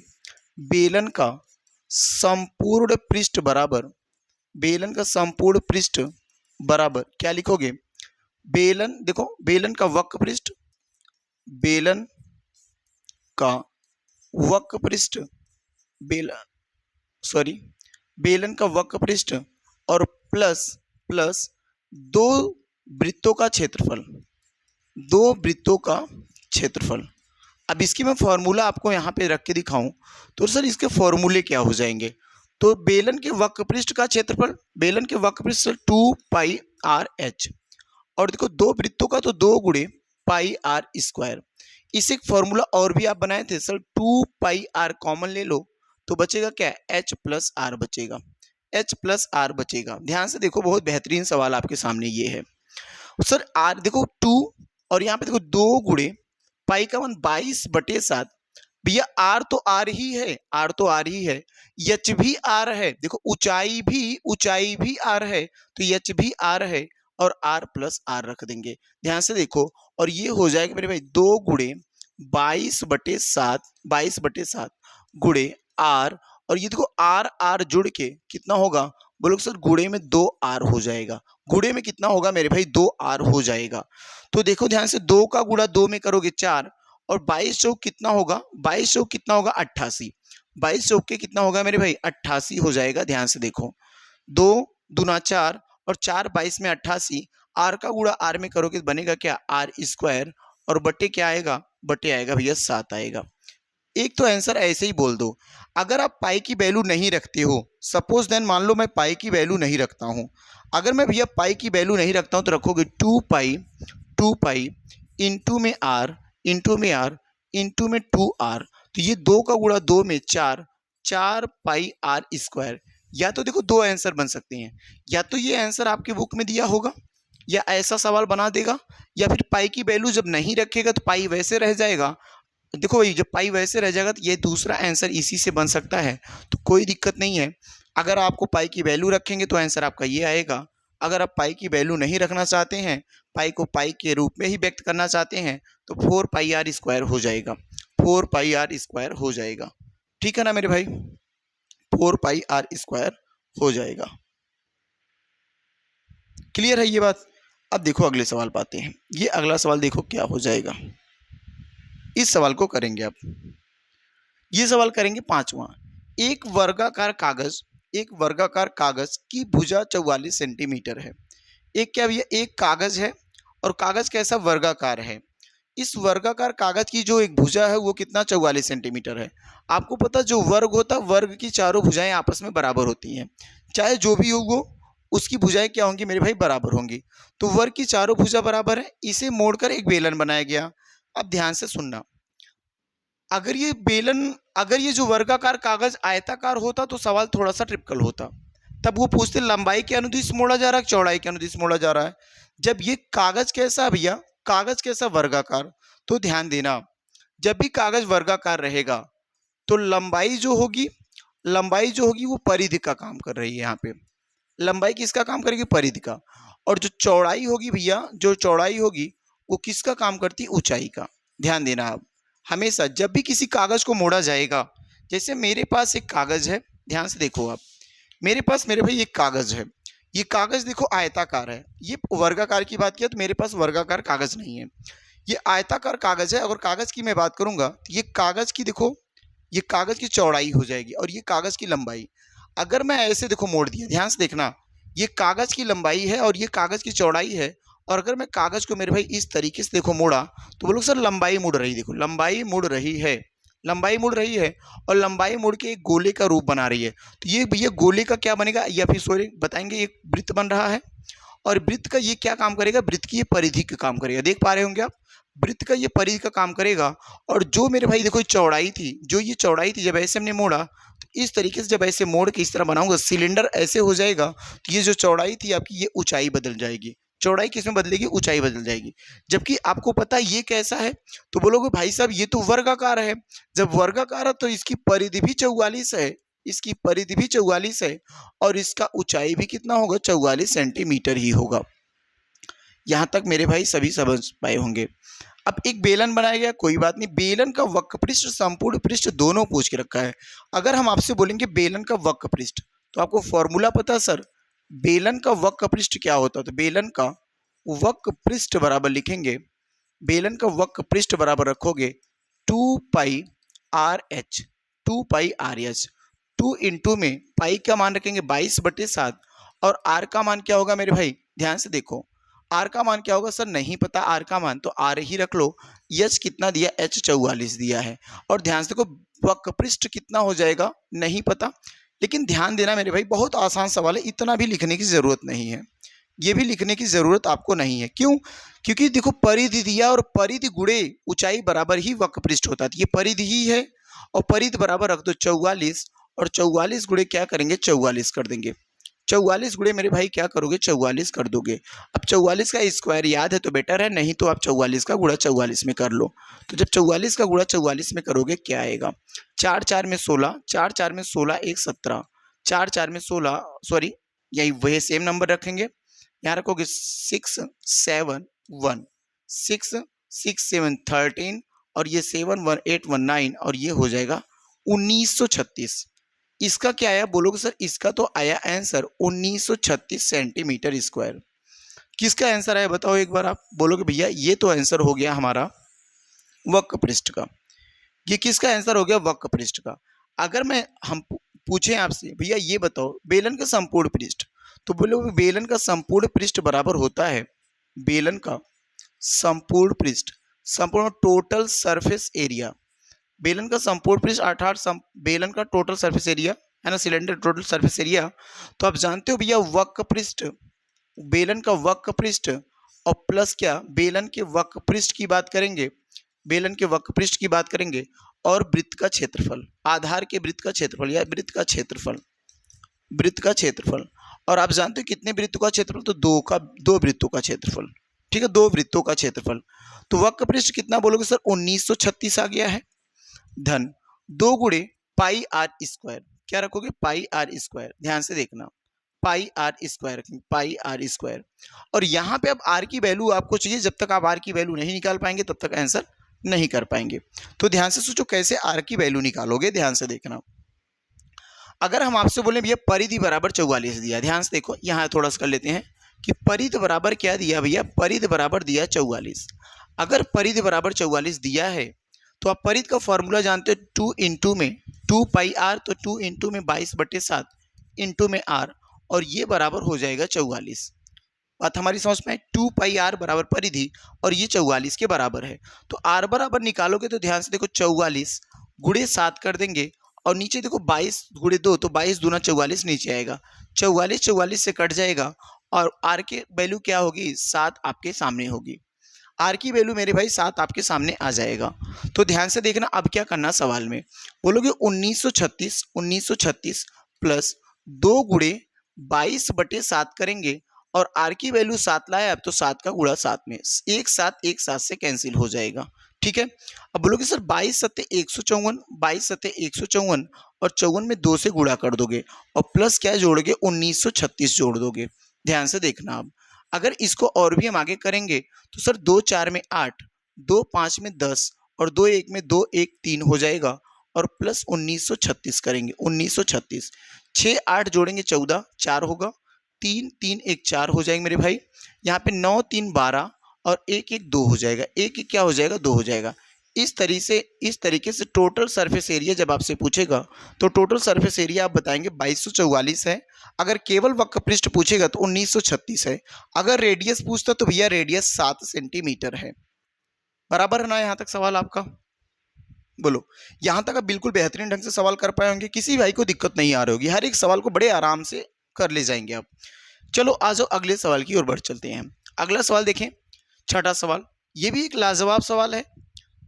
बेलन का संपूर्ण पृष्ठ बराबर, बेलन का संपूर्ण पृष्ठ बराबर क्या लिखोगे, बेलन, देखो बेलन का वक्र पृष्ठ, बेलन का वक्र पृष्ठ, बेलन का वक्र पृष्ठ और प्लस दो वृत्तों का क्षेत्रफल, दो वृत्तों का क्षेत्रफल। अब इसकी मैं फॉर्मूला आपको यहाँ पे रख के दिखाऊं तो सर इसके फॉर्मूले क्या हो जाएंगे। तो बेलन के वक्र पृष्ठ का क्षेत्रफल, बेलन के वक्र पृष्ठ 2πr/h, और देखो दो वृत्तों का तो 2 गुणे πr²। इसे एक फॉर्मूला और भी आप बनाए थे सर, 2πr कॉमन ले लो तो बचेगा क्या, h+r बचेगा, h+r बचेगा। ध्यान से देखो, बहुत बेहतरीन सवाल आपके सामने ये है सर। r देखो 2 और यहाँ पे देखो 2 गुणे पाई का मान 22/7, भैया r तो r ही है, r तो r ही है, h भी r है, देखो ऊंचाई भी r है, तो h भी r है, और r+r रख देंगे। ध्यान से देखो, और ये हो जाएगा मेरे भाई 2 गुणे 22/7 गुणे r, और ये देखो r जुड़ के कितना होगा, बोलो सर गुणे में 2r हो जाएगा, गुणे में कितना होगा मेरे भाई, 2r हो जाएगा। तो देखो ध्यान से, 2 का गुणा 2 में करोगे 4, और 22 चौक कितना होगा, 22 चौक कितना होगा 88, 22 चौक के कितना होगा मेरे भाई 88 हो जाएगा। ध्यान से देखो, 2 दूना 4 और 4 22 में 88, r का गुणा r में करोगे बनेगा क्या, r², और बटे क्या आएगा, बटे आएगा भैया 7 आएगा। एक तो आंसर ऐसे ही बोल दो। अगर आप पाई की वैल्यू नहीं रखते हो, सपोज देन मान लो मैं पाई की वैल्यू नहीं रखता हूं, अगर मैं भैया पाई की वैल्यू नहीं रखता हूं तो रखोगे 2π इंटू में r इंटू में 2r, तो ये 2 का गुणा 2 में 4πr²। या तो देखो दो आंसर बन सकते हैं, या तो ये आंसर आपके बुक में दिया होगा, या ऐसा सवाल बना देगा, या फिर पाई की वैल्यू जब नहीं रखेगा तो पाई वैसे रह जाएगा। देखो भाई, जब पाई वैसे रह जाएगा तो ये दूसरा आंसर इसी से बन सकता है, तो कोई दिक्कत नहीं है। अगर आपको पाई की वैल्यू रखेंगे तो आंसर आपका ये आएगा। अगर आप पाई की वैल्यू नहीं रखना चाहते हैं, पाई को पाई के रूप में ही व्यक्त करना चाहते हैं, तो 4πr² हो जाएगा, 4πr² हो जाएगा। ठीक है ना मेरे भाई, 4πr² हो जाएगा। क्लियर है ये बात। अब देखो अगले सवाल पाते हैं। ये अगला सवाल देखो क्या हो जाएगा, इस सवाल को करेंगे आप। ये सवाल करेंगे 5वां। एक वर्गाकार कागज की भुजा 44 सेंटीमीटर है। एक क्या भैया, एक कागज है और कागज कैसा, वर्गाकार है। इस वर्गाकार कागज की जो एक भुजा है वो कितना, 44 सेंटीमीटर है। आपको पता जो वर्ग होता है, वर्ग की चारों भुजाएं आपस में बराबर होती हैं, चाहे जो भी हो वो उसकी भुजाएं क्या होंगी मेरे भाई, बराबर होंगी। तो वर्ग की चारों भुजा बराबर है, इसे मोड़कर एक बेलन बनाया गया। अब ध्यान से सुनना, अगर ये जो वर्गाकार कागज आयताकार होता तो सवाल थोड़ा सा ट्रिपिकल होता। तब वो पूछते लंबाई के अनुदिश मोड़ा जा रहा है, चौड़ाई के अनुदिश मोड़ा जा रहा है। जब ये कागज कैसा भैया, कागज कैसा वर्गाकार, तो ध्यान देना जब भी कागज वर्गाकार रहेगा तो लंबाई जो होगी, लंबाई जो होगी वो परिधि का काम कर रही है। यहाँ पे लंबाई किसका काम करेगी, परिधि का। और जो चौड़ाई होगी भैया, जो चौड़ाई होगी वो किसका काम करती है, ऊंचाई का। ध्यान देना आप हमेशा जब भी किसी कागज को मोड़ा जाएगा, जैसे मेरे पास एक कागज है, ध्यान से देखो आप, मेरे पास मेरे भाई एक कागज है, ये कागज देखो आयताकार है, ये वर्गाकार की बात किया तो मेरे पास वर्गाकार कागज नहीं है, ये आयताकार कागज है। अगर कागज की मैं बात करूंगा तो ये कागज की देखो, ये कागज की चौड़ाई हो जाएगी और ये कागज की लंबाई। अगर मैं ऐसे देखो मोड़ दिया, ध्यान से देखना, ये कागज की लंबाई है और ये कागज की चौड़ाई है। और अगर मैं कागज को मेरे भाई इस तरीके से देखो मोड़ा, तो बोलो सर लंबाई मुड़ रही, देखो लंबाई मुड़ रही है, लंबाई मुड़ रही है और लंबाई मुड़ के एक गोले का रूप बना रही है। तो ये भैया गोले का क्या बनेगा, या फिर सॉरी बताएंगे, एक वृत्त बन रहा है। और वृत्त का ये क्या काम करेगा, वृत्त की ये परिधि का काम करेगा, देख पा रहे होंगे आप, वृत्त का ये परिधि का काम करेगा। और जो मेरे भाई देखो चौड़ाई थी, जो ये चौड़ाई थी, जब ऐसे हमने मोड़ा तो इस तरीके से, जब ऐसे मोड़ के इस तरह बनाऊंगा सिलेंडर ऐसे हो जाएगा, तो ये जो चौड़ाई थी आपकी ये ऊंचाई बदल जाएगी। चौड़ाई किसमें बदलेगी, ऊंचाई बदल जाएगी। जबकि आपको पता है ये कैसा है, तो बोलोगे भाई साहब ये तो वर्गाकार है। जब वर्गाकार है तो इसकी परिधि भी 44 है, इसकी परिधि भी 44 है और इसका ऊंचाई भी कितना होगा, 44 सेंटीमीटर ही होगा। यहां तक मेरे भाई सभी समझ पाए होंगे। अब एक बेलन बनाया गया, कोई बात नहीं, बेलन का वक्र पृष्ठ संपूर्ण पृष्ठ दोनों पूछ के रखा है। अगर हम आपसे बोलेंगे बेलन का वक्र पृष्ठ, तो आपको फॉर्मूला पता है सर, बेलन का वक्र पृष्ठ क्या होता है, तो बेलन का वक्र पृष्ठ बराबर लिखेंगे, बेलन का वक्र पृष्ठ बराबर रखोगे 2πr/h, 2πr/h, 2 इंटू में पाई का मान रखेंगे 22/7 और आर का मान क्या होगा मेरे भाई, ध्यान से देखो आर का मान क्या होगा सर, नहीं पता आर का मान, तो आर ही रख लो। एच कितना दिया, एच 44 दिया है। और ध्यान से देखो वक्र पृष्ठ कितना हो जाएगा, नहीं पता। लेकिन ध्यान देना मेरे भाई, बहुत आसान सवाल है, इतना भी लिखने की जरूरत नहीं है, ये भी लिखने की जरूरत आपको नहीं है। क्यों, क्योंकि देखो परिधि दिया और परिधि गुणे ऊंचाई बराबर ही वक्र पृष्ठ होता है, ये परिधि ही है और परिधि बराबर रख दो 44 और 44 गुणे क्या करेंगे, 44 कर देंगे। 44 गुणे मेरे भाई क्या करोगे, 44 कर दोगे। अब 44 का स्क्वायर याद है तो बेटर है, नहीं तो आप 44 का गुणा 44 में कर लो। तो जब 44 का गुणा 44 में करोगे क्या आएगा, 4 4 में 16, 4 4 में 16 1 17, 4 4 में 16, सॉरी यही वही सेम नंबर रखेंगे, यहाँ रखोगे 6 7 1, 6 6 7 13 और ये 7 1 8 1 9 और ये हो जाएगा 1936। इसका क्या आया बोलोगे सर, इसका तो आया आंसर 1936 सेंटीमीटर स्क्वायर। किसका आंसर आया बताओ एक बार आप, बोलोगे भैया ये तो आंसर हो गया हमारा वक्र पृष्ठ का, ये किसका आंसर हो गया, वक्र पृष्ठ का। अगर मैं हम पूछें आपसे भैया ये बताओ बेलन का संपूर्ण पृष्ठ, तो बोलोगे बेलन का संपूर्ण पृष्ठ बराबर होता है, बेलन का संपूर्ण पृष्ठ, संपूर्ण टोटल सरफेस एरिया, बेलन का संपूर्ण पृष्ठ अर्थात बेलन का टोटल सरफेस एरिया है ना, सिलेंडर टोटल सरफेस एरिया। तो आप जानते हो भैया वक्र पृष्ठ, बेलन का वक्र पृष्ठ और प्लस क्या, बेलन के वक्र पृष्ठ की बात करेंगे, बेलन के वक्र पृष्ठ की बात करेंगे और वृत्त का क्षेत्रफल, आधार के वृत्त का क्षेत्रफल या वृत्त का क्षेत्रफल, वृत्त का क्षेत्रफल। और आप जानते हो कितने वृत्तों का क्षेत्रफल, तो दो वृत्तों का क्षेत्रफल, ठीक है, दो वृत्तों का क्षेत्रफल। तो वक्र पृष्ठ कितना बोलोगे सर, 1936 आ गया है, धन 2 गुणे पाई आर स्क्वायर, क्या रखोगे, पाई आर स्क्वायर, ध्यान से देखना पाई आर स्क्वायर रखेंगे, पाई आर स्क्वायर। और यहाँ पे अब आर की वैल्यू आपको चाहिए, जब तक आप आर की वैल्यू नहीं निकाल पाएंगे तब तक आंसर नहीं कर पाएंगे। तो ध्यान से सोचो कैसे आर की वैल्यू निकालोगे, ध्यान से देखना। अगर हम आपसे बोले भैया परिधि बराबर 44 दिया, ध्यान से देखो यहाँ थोड़ा सा कर लेते हैं कि परिधि बराबर क्या दिया भैया, परिधि बराबर दिया 44। अगर परिधि बराबर 44 दिया है तो आप परिधि का फॉर्मूला जानते हो, 2 इंटू में 2 पाई आर, तो 2 इंटू में 22/7 इंटू में आर और ये बराबर हो जाएगा 44। बात हमारी समझ में, 2 पाई आर बराबर परिधि और ये 44 के बराबर है। तो आर बराबर निकालोगे तो ध्यान से देखो 44 गुणे 7 कर देंगे और नीचे देखो 22 गुणे 2, तो 22 दूना 44 नीचे आएगा, 44 44 से कट जाएगा और आर के वैल्यू क्या होगी, 7 आपके सामने होगी। आर की वैल्यू मेरे भाई 7 आपके सामने आ जाएगा। तो ध्यान से देखना अब क्या करना सवाल में, बोलोगे 1936 प्लस 2 गुणे 22/7 करेंगे और आर की वैल्यू 7 लाया अब तो 7 का गुणा 7 में, एक साथ से कैंसिल हो जाएगा। ठीक है, अब बोलोगे सर 22 सत्ते 154, 22 सत्ते 154 और 54 में 2 से गुणा कर दोगे और प्लस क्या जोड़ोगे 1936 जोड़ दोगे। ध्यान से देखना आप, अगर इसको और भी हम आगे करेंगे तो सर 2 4 में 8, 2 5 में 10 और 2 1 में 2 1 3 हो जाएगा और प्लस 1936 करेंगे 1936, 6 8 जोड़ेंगे 14 4 होगा, 3 3 1 4 हो जाएंगे मेरे भाई। यहाँ पे 9 3 12 और 1 1 2 हो जाएगा, 1 1 क्या हो जाएगा 2 हो जाएगा। इस तरीके से टोटल सरफेस एरिया जब आपसे पूछेगा तो टोटल सरफेस एरिया आप बताएंगे 2244 है। अगर केवल वक्र पृष्ठ पूछेगा तो 1936 है। अगर रेडियस पूछता तो भैया रेडियस 7 सेंटीमीटर है। बराबर है ना यहाँ तक सवाल आपका? बोलो, यहाँ तक आप बिल्कुल बेहतरीन ढंग से सवाल कर पाए होंगे, किसी भाई को दिक्कत नहीं आ रही होगी, हर एक सवाल को बड़े आराम से कर ले जाएंगे आप। चलो आ जाओ अगले सवाल की ओर बढ़ चलते हैं। अगला सवाल देखें, छठा सवाल, ये भी एक लाजवाब सवाल है,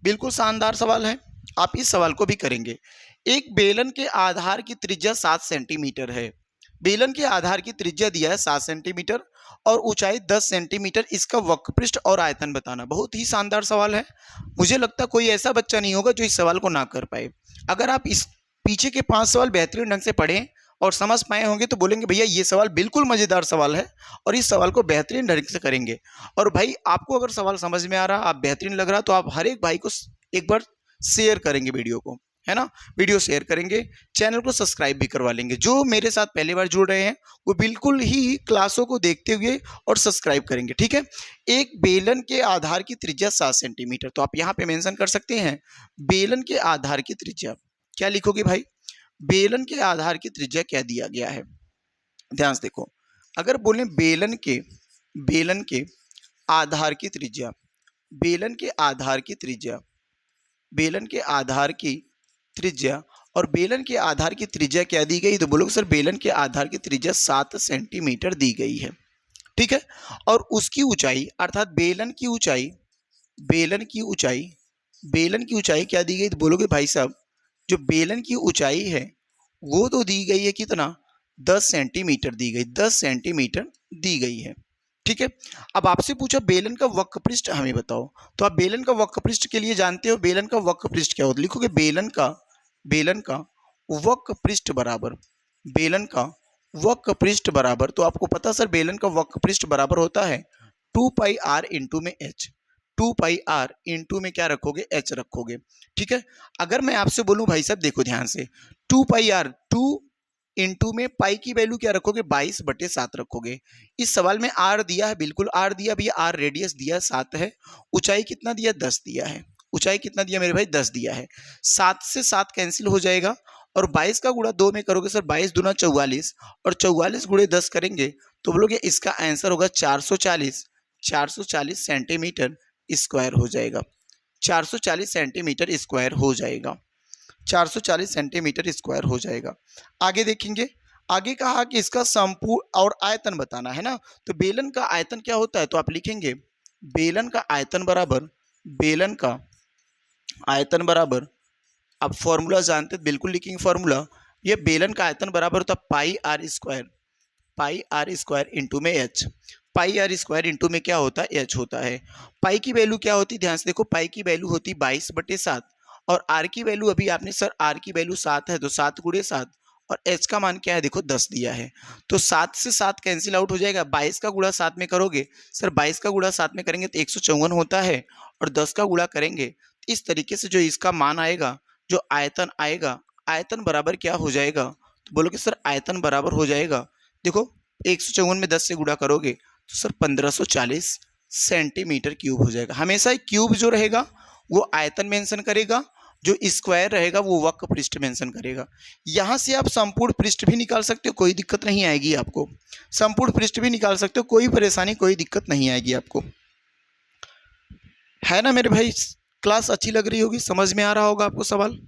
बिल्कुल शानदार सवाल है, आप इस सवाल को भी करेंगे। एक बेलन के आधार की त्रिज्या 7 सेंटीमीटर है। बेलन के आधार की त्रिज्या दिया है 7 सेंटीमीटर और ऊंचाई 10 सेंटीमीटर, इसका वक्रपृष्ठ और आयतन बताना। बहुत ही शानदार सवाल है, मुझे लगता है कोई ऐसा बच्चा नहीं होगा जो इस सवाल को ना कर पाए। अगर आप इस पीछे के 5 सवाल बेहतरीन ढंग से पढ़ें और समझ पाए होंगे तो बोलेंगे भैया ये सवाल बिल्कुल मजेदार सवाल है और इस सवाल को बेहतरीन ढंग से करेंगे। और भाई आपको अगर सवाल समझ में आ रहा, आप बेहतरीन लग रहा, तो आप हर एक भाई को एक बार शेयर करेंगे वीडियो को, है ना, वीडियो शेयर करेंगे, चैनल को सब्सक्राइब भी करवा लेंगे। जो मेरे साथ पहली बार जुड़ रहे हैं वो बिल्कुल ही क्लासों को देखते हुए और सब्सक्राइब करेंगे। ठीक है, एक बेलन के आधार की त्रिज्या 7 सेंटीमीटर, तो आप यहाँ पे मेंशन कर सकते हैं बेलन के आधार की त्रिज्या। क्या लिखोगे भाई? बेलन के आधार की त्रिज्या क्या दिया गया है, ध्यान से देखो। अगर बोले बेलन के आधार की त्रिज्या, बेलन के आधार की त्रिज्या, बेलन के आधार की त्रिज्या और बेलन के आधार की त्रिज्या क्या दी गई, तो बोलोगे सर बेलन के आधार की त्रिज्या 7 सेंटीमीटर दी गई है। ठीक है, और उसकी ऊंचाई अर्थात बेलन की ऊंचाई, बेलन की ऊंचाई, बेलन की ऊंचाई क्या दी गई, तो बोलोगे भाई साहब जो बेलन की ऊंचाई है वो तो दी गई है कितना, 10 सेंटीमीटर दी गई, 10 सेंटीमीटर दी गई है। ठीक है, अब आपसे पूछा बेलन का वक्रपृष्ठ हमें बताओ, तो आप बेलन का वक्रपृष्ठ के लिए जानते हो बेलन का वक्रपृष्ठ क्या होता है, लिखोगे बेलन का वक्रपृष्ठ बराबर, बेलन का वक्रपृष्ठ बराबर, तो आपको पता सर बेलन का वक्रपृष्ठ बराबर होता है 2 पाई आर इंटू में एच, 2 पाई आर इंटू में क्या रखोगे, एच रखोगे। ठीक है, अगर मैं आपसे बोलूं भाई साहब देखो ध्यान से, 2 पाई आर, 2 इंटू में पाई की वैल्यू क्या रखोगे, 22/7 रखोगे। इस सवाल में आर दिया है, बिल्कुल आर दिया भैया, आर रेडियस दिया 7 है, ऊंचाई कितना दिया 10 दिया है, ऊंचाई कितना दिया मेरे भाई 10 दिया है। 7 से 7 कैंसिल हो जाएगा और 22 का गुणा 2 में करोगे सर 22 दूना 44 और 44 गुणे 10 करेंगे तो बोलोगे इसका आंसर होगा 440 सेंटीमीटर स्क्वायर हो जाएगा, 440 सेंटीमीटर स्क्वायर हो जाएगा, 440 सेंटीमीटर स्क्वायर हो जाएगा। आगे देखेंगे, आगे कहा कि इसका संपूर्ण और आयतन बताना है ना, तो बेलन का आयतन क्या होता है, तो आप लिखेंगे बेलन का आयतन बराबर, बेलन का आयतन बराबर, आप फॉर्मूला जानते हैं बिल्कुल लिखेंगे फॉर्मूला, ये बेलन का आयतन बराबर होता है पाई आर स्क्वायर इंटू में H, pi R square into में क्या होता है, एच होता है। पाई की वैल्यू क्या होती है, ध्यान से देखो, पाई की वैल्यू होती 22/7 और आर की वैल्यू अभी आपने सर आर की वैल्यू 7 है तो 7 गुणे 7 और एच का मान क्या है देखो 10 दिया है, तो 7 से 7 कैंसिल आउट हो जाएगा, 22 का गुणा 7 में करोगे सर 22 का गुणा 7 में करेंगे तो 154 होता है और 10 का गुणा करेंगे, इस तरीके से जो इसका मान आएगा, जो आयतन आएगा, आयतन बराबर क्या हो जाएगा, तो बोलोगे सर आयतन बराबर हो जाएगा, देखो 154 में 10 से गुणा करोगे तो सर 1540 सेंटीमीटर क्यूब हो जाएगा। हमेशा क्यूब जो रहेगा वो आयतन मेंशन करेगा, जो स्क्वायर रहेगा वो वक्र पृष्ठ मेंशन करेगा। यहाँ से आप संपूर्ण पृष्ठ भी निकाल सकते हो, कोई दिक्कत नहीं आएगी आपको, संपूर्ण पृष्ठ भी निकाल सकते हो, कोई परेशानी कोई दिक्कत नहीं आएगी आपको, है ना मेरे भाई। क्लास अच्छी लग रही होगी, समझ में आ रहा होगा आपको सवाल।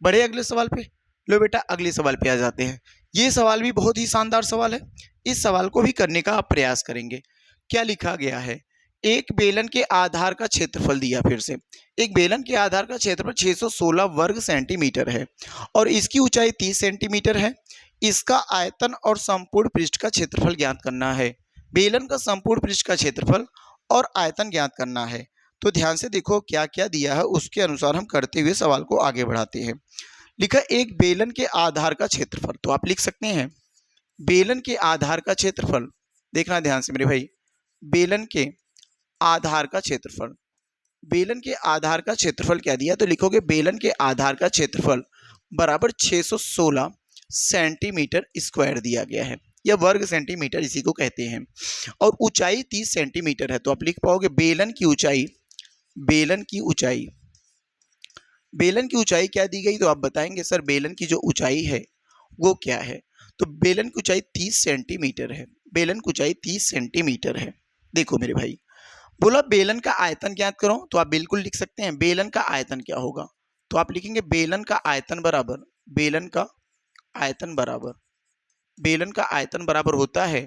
बढ़े अगले सवाल पे, लो बेटा अगले सवाल पे आ जाते हैं। ये सवाल भी बहुत ही शानदार सवाल है, इस सवाल को भी करने का आप प्रयास करेंगे। क्या लिखा गया है, एक बेलन के आधार का क्षेत्रफल दिया, फिर से एक बेलन के आधार का क्षेत्रफल 616 वर्ग सेंटीमीटर है और इसकी ऊंचाई 30 सेंटीमीटर है, इसका आयतन और संपूर्ण पृष्ठ का क्षेत्रफल ज्ञात करना है। बेलन का संपूर्ण पृष्ठ का क्षेत्रफल और आयतन ज्ञात करना है। तो ध्यान से देखो क्या क्या दिया है, उसके अनुसार हम करते हुए सवाल को आगे बढ़ाते हैं। लिखा एक बेलन के आधार का क्षेत्रफल, तो आप लिख सकते हैं बेलन के आधार का क्षेत्रफल। देखना ध्यान से मेरे भाई, बेलन के आधार का क्षेत्रफल, बेलन के आधार का क्षेत्रफल क्या दिया, तो लिखोगे बेलन के आधार का क्षेत्रफल बराबर 616 सेंटीमीटर स्क्वायर दिया गया है, या वर्ग सेंटीमीटर इसी को कहते हैं, और ऊंचाई 30 सेंटीमीटर है। तो आप लिख पाओगे बेलन की ऊंचाई, बेलन की ऊंचाई, बेलन की ऊंचाई क्या दी गई, तो आप बताएंगे सर बेलन की जो ऊंचाई है वो क्या है। तो बेलन की ऊंचाई 30 सेंटीमीटर है, बेलन की ऊंचाई 30 सेंटीमीटर है। देखो मेरे भाई, बोला बेलन का आयतन ज्ञात करो, तो आप बिल्कुल लिख सकते हैं बेलन का आयतन क्या होगा। तो आप लिखेंगे बेलन का आयतन बराबर, बेलन का आयतन बराबर, बेलन का आयतन बराबर होता है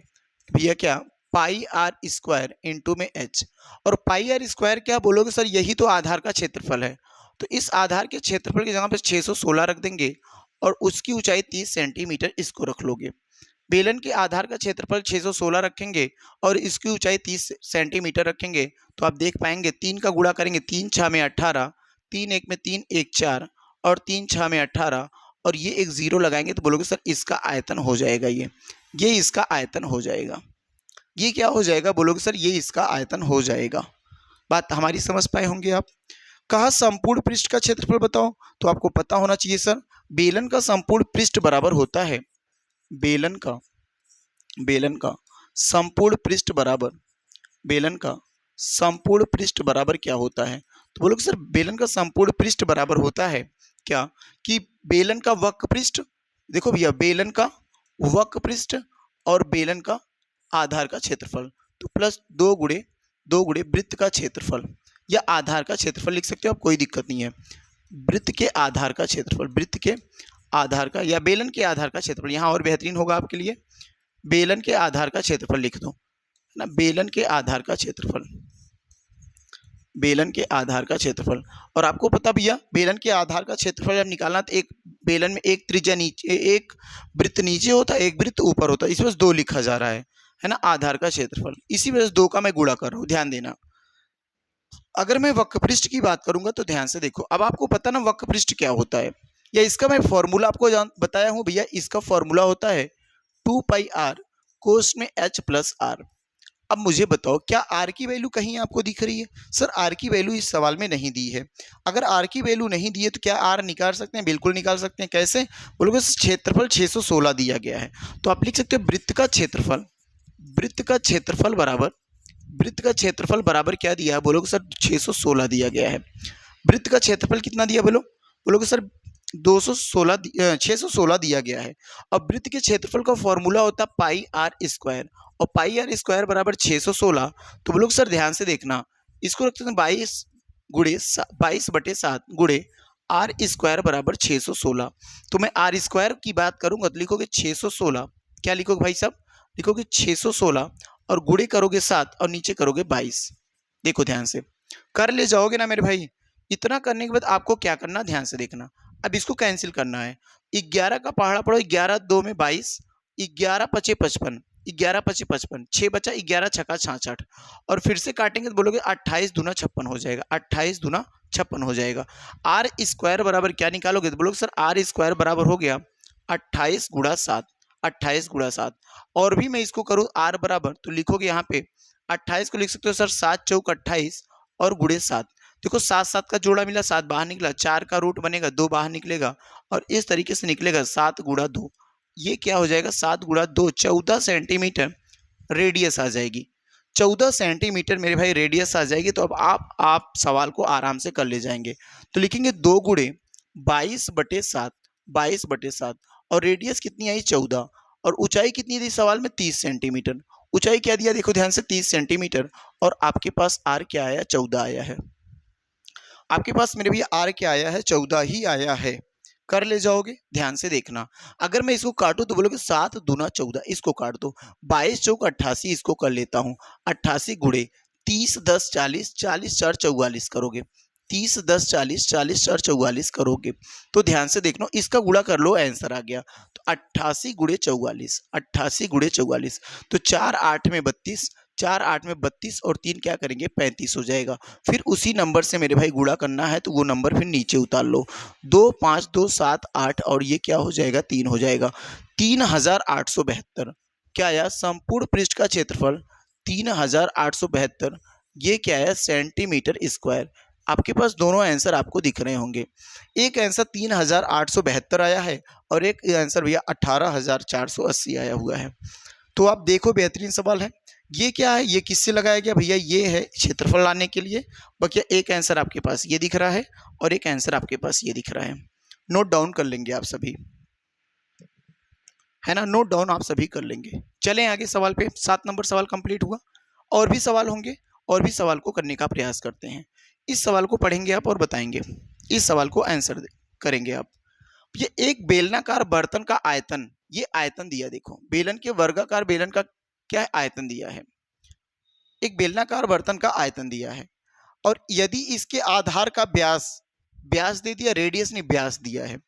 भैया क्या, पाई आर स्क्वायर इंटू में एच। और पाई आर स्क्वायर क्या बोलोगे सर, यही तो आधार का क्षेत्रफल है। तो इस आधार के क्षेत्रफल की जगह पे 616 रख देंगे और उसकी ऊंचाई 30 सेंटीमीटर इसको रख लोगे। बेलन के आधार का क्षेत्रफल 616 रखेंगे और इसकी ऊंचाई 30 सेंटीमीटर रखेंगे, तो आप देख पाएंगे 3 का गुणा करेंगे, 3 6 में 18, 3 1 में 3 1 4 और 3 6 में 18 और ये एक जीरो लगाएंगे तो बोलोगे सर इसका आयतन हो जाएगा, ये इसका आयतन हो जाएगा। ये क्या हो जाएगा, बोलोगे सर ये इसका आयतन हो जाएगा। बात हमारी समझ पाए होंगे आप। कहा संपूर्ण पृष्ठ का क्षेत्रफल बताओ, तो आपको पता होना चाहिए सर बेलन का संपूर्ण पृष्ठ बराबर होता है, बेलन का, बेलन का संपूर्ण पृष्ठ बराबर, बेलन का संपूर्ण पृष्ठ बराबर क्या होता है, तो बोलोगे सर बेलन का संपूर्ण पृष्ठ बराबर होता है क्या, कि बेलन का वक्र पृष्ठ, देखो भैया बेलन का वक्र पृष्ठ और बेलन का आधार का क्षेत्रफल, तो प्लस 2 गुणे वृत्त का क्षेत्रफल या आधार का क्षेत्रफल लिख सकते हो आप, कोई दिक्कत नहीं है। वृत्त के आधार का क्षेत्रफल, वृत्त के आधार का या बेलन के आधार का क्षेत्रफल, यहाँ और बेहतरीन होगा आपके लिए, बेलन के आधार का क्षेत्रफल लिख दो ना, बेलन के आधार का क्षेत्रफल, बेलन के आधार का क्षेत्रफल। और आपको पता भैया बेलन के आधार का क्षेत्रफल जब निकालना तो एक बेलन में एक त्रिज्या नीचे, एक वृत्त नीचे होता है, एक वृत्त ऊपर होता है, इस वजह से 2 लिखा जा रहा है ना, आधार का क्षेत्रफल, इसी वजह से 2 का मैं गुणा कर रहा हूँ, ध्यान देना। अगर मैं वक्र पृष्ठ की बात करूंगा तो ध्यान से देखो, अब आपको पता ना वक्र पृष्ठ क्या होता है, या इसका मैं फॉर्मूला आपको बताया हूं भैया, इसका फॉर्मूला होता है 2 पाई आर कोस में एच प्लस आर। अब मुझे बताओ क्या आर की वैल्यू कहीं आपको दिख रही है, सर आर की वैल्यू इस सवाल में नहीं दी है। अगर आर की वैल्यू नहीं दी है तो क्या आर निकाल सकते हैं, बिल्कुल निकाल सकते हैं। कैसे बोलोगे, क्षेत्रफल 616 दिया गया है, तो आप लिख सकते हो वृत्त का क्षेत्रफल, वृत्त का क्षेत्रफल बराबर, वृत्त का क्षेत्रफल बराबर क्या दिया है, बोलोगे सर 616 दिया गया है। वृत्त का क्षेत्रफल कितना दिया बोलो, बोलोगे सर 616 दिया गया है। अब वृत्त के क्षेत्रफल का फॉर्मूला होता है पाई आर स्क्वायर, और पाई आर स्क्वायर बराबर 616। तो बोलोगे सर ध्यान से देखना, इसको रखते हैं 22/7 गुणे आर स्क्वायर बराबर 616। तो मैं आर स्क्वायर की बात करूंगा तो लिखोगे 616, क्या लिखोगे भाई साहब, लिखोगे 616 और गुणे करोगे 7 और नीचे करोगे 22। देखो ध्यान से कर ले जाओगे ना मेरे भाई। इतना करने के बाद आपको क्या करना, ध्यान से देखना, अब इसको कैंसिल करना है। 11 का पहाड़ा पढ़ो, 11 2 में 22, 11 पचे 55, 11 पचे 55, 6 बचा, 11 छक्का 66 और फिर से काटेंगे तो बोलोगे 28 दूना 56 हो जाएगा, 28 दूना 56 हो जाएगा। आर स्क्वायर बराबर क्या निकालोगे, तो बोलोगे सर आर स्क्वायर बराबर हो गया 28 गुणा 7, 28 गुणा 7। और भी मैं इसको करूँ आर बराबर, तो लिखोगे यहाँ पे 28 को लिख सकते हो सर 7 चौक 28 और गुणे 7। देखो 7 7 का जोड़ा मिला, 7 बाहर निकला, 4 का रूट बनेगा, 2 बाहर निकलेगा और इस तरीके से निकलेगा 7 गुणा 2। ये क्या हो जाएगा, 7 गुणा 2 14 सेंटीमीटर रेडियस आ जाएगी, 14 सेंटीमीटर मेरे भाई रेडियस आ जाएगी। तो अब आप सवाल को आराम से कर ले जाएंगे। तो लिखेंगे 2 गुणे 22/7, 22/7 और रेडियस कितनी आई 14 और ऊंचाई कितनी थी सवाल में 30 सेंटीमीटर। ऊंचाई क्या दिया देखो ध्यान से 30 सेंटीमीटर और आपके पास आर क्या आया, 14 आया है। आपके पास मेरे भैया आर क्या आया है, 14 ही आया है। कर ले जाओगे, ध्यान से देखना। अगर मैं इसको काटूं तो बोलोगे 7 दूना 14, इसको काट दो, 22 चौक 88, इसको कर लेता हूं 88 गुणे 30 10 40, 40 4 44 करोगे, 30 10 40, 40 4 44 करोगे तो ध्यान से देखना, इसका गुणा कर लो, आंसर आ गया। तो 88 गुणे 44, 88 गुणे 44, तो 4 8 में 32, 4 8 में 32 और 3 क्या करेंगे 35 हो जाएगा। फिर उसी नंबर से मेरे भाई गुणा करना है, तो वो नंबर फिर नीचे उतार लो, 2 5 2 7 8 और ये क्या हो जाएगा 3 हो जाएगा। 3872 क्या आया, संपूर्ण पृष्ठ का क्षेत्रफल 3872, ये क्या है सेंटीमीटर स्क्वायर। आपके पास दोनों आंसर आपको दिख रहे होंगे, एक आंसर 3872 आया है और एक आंसर भैया 18480 आया हुआ है। तो आप देखो बेहतरीन सवाल है। ये क्या है, ये किससे लगाया गया भैया, ये है क्षेत्रफल लाने के लिए। बाकी एक आंसर आपके पास ये दिख रहा है और एक आंसर आपके पास ये दिख रहा है, नोट डाउन कर लेंगे आप सभी, है ना, नोट डाउन आप सभी कर लेंगे। चलें आगे सवाल पे, 7 नंबर सवाल कंप्लीट हुआ। और भी सवाल होंगे, और भी सवाल को करने का प्रयास करते हैं। इस सवाल को पढ़ेंगे आप और बताएंगे, इस सवाल को आंसर करेंगे आप। ये एक बेलनाकार बर्तन का आयतन, ये आयतन दिया, देखो बेलन के वर्गाकार बेलन का क्या आयतन दिया है, एक बेलनाकार बर्तन का आयतन दिया है, और यदि इसके आधार का व्यास, व्यास दे दिया, रेडियस नहीं व्यास दिया है,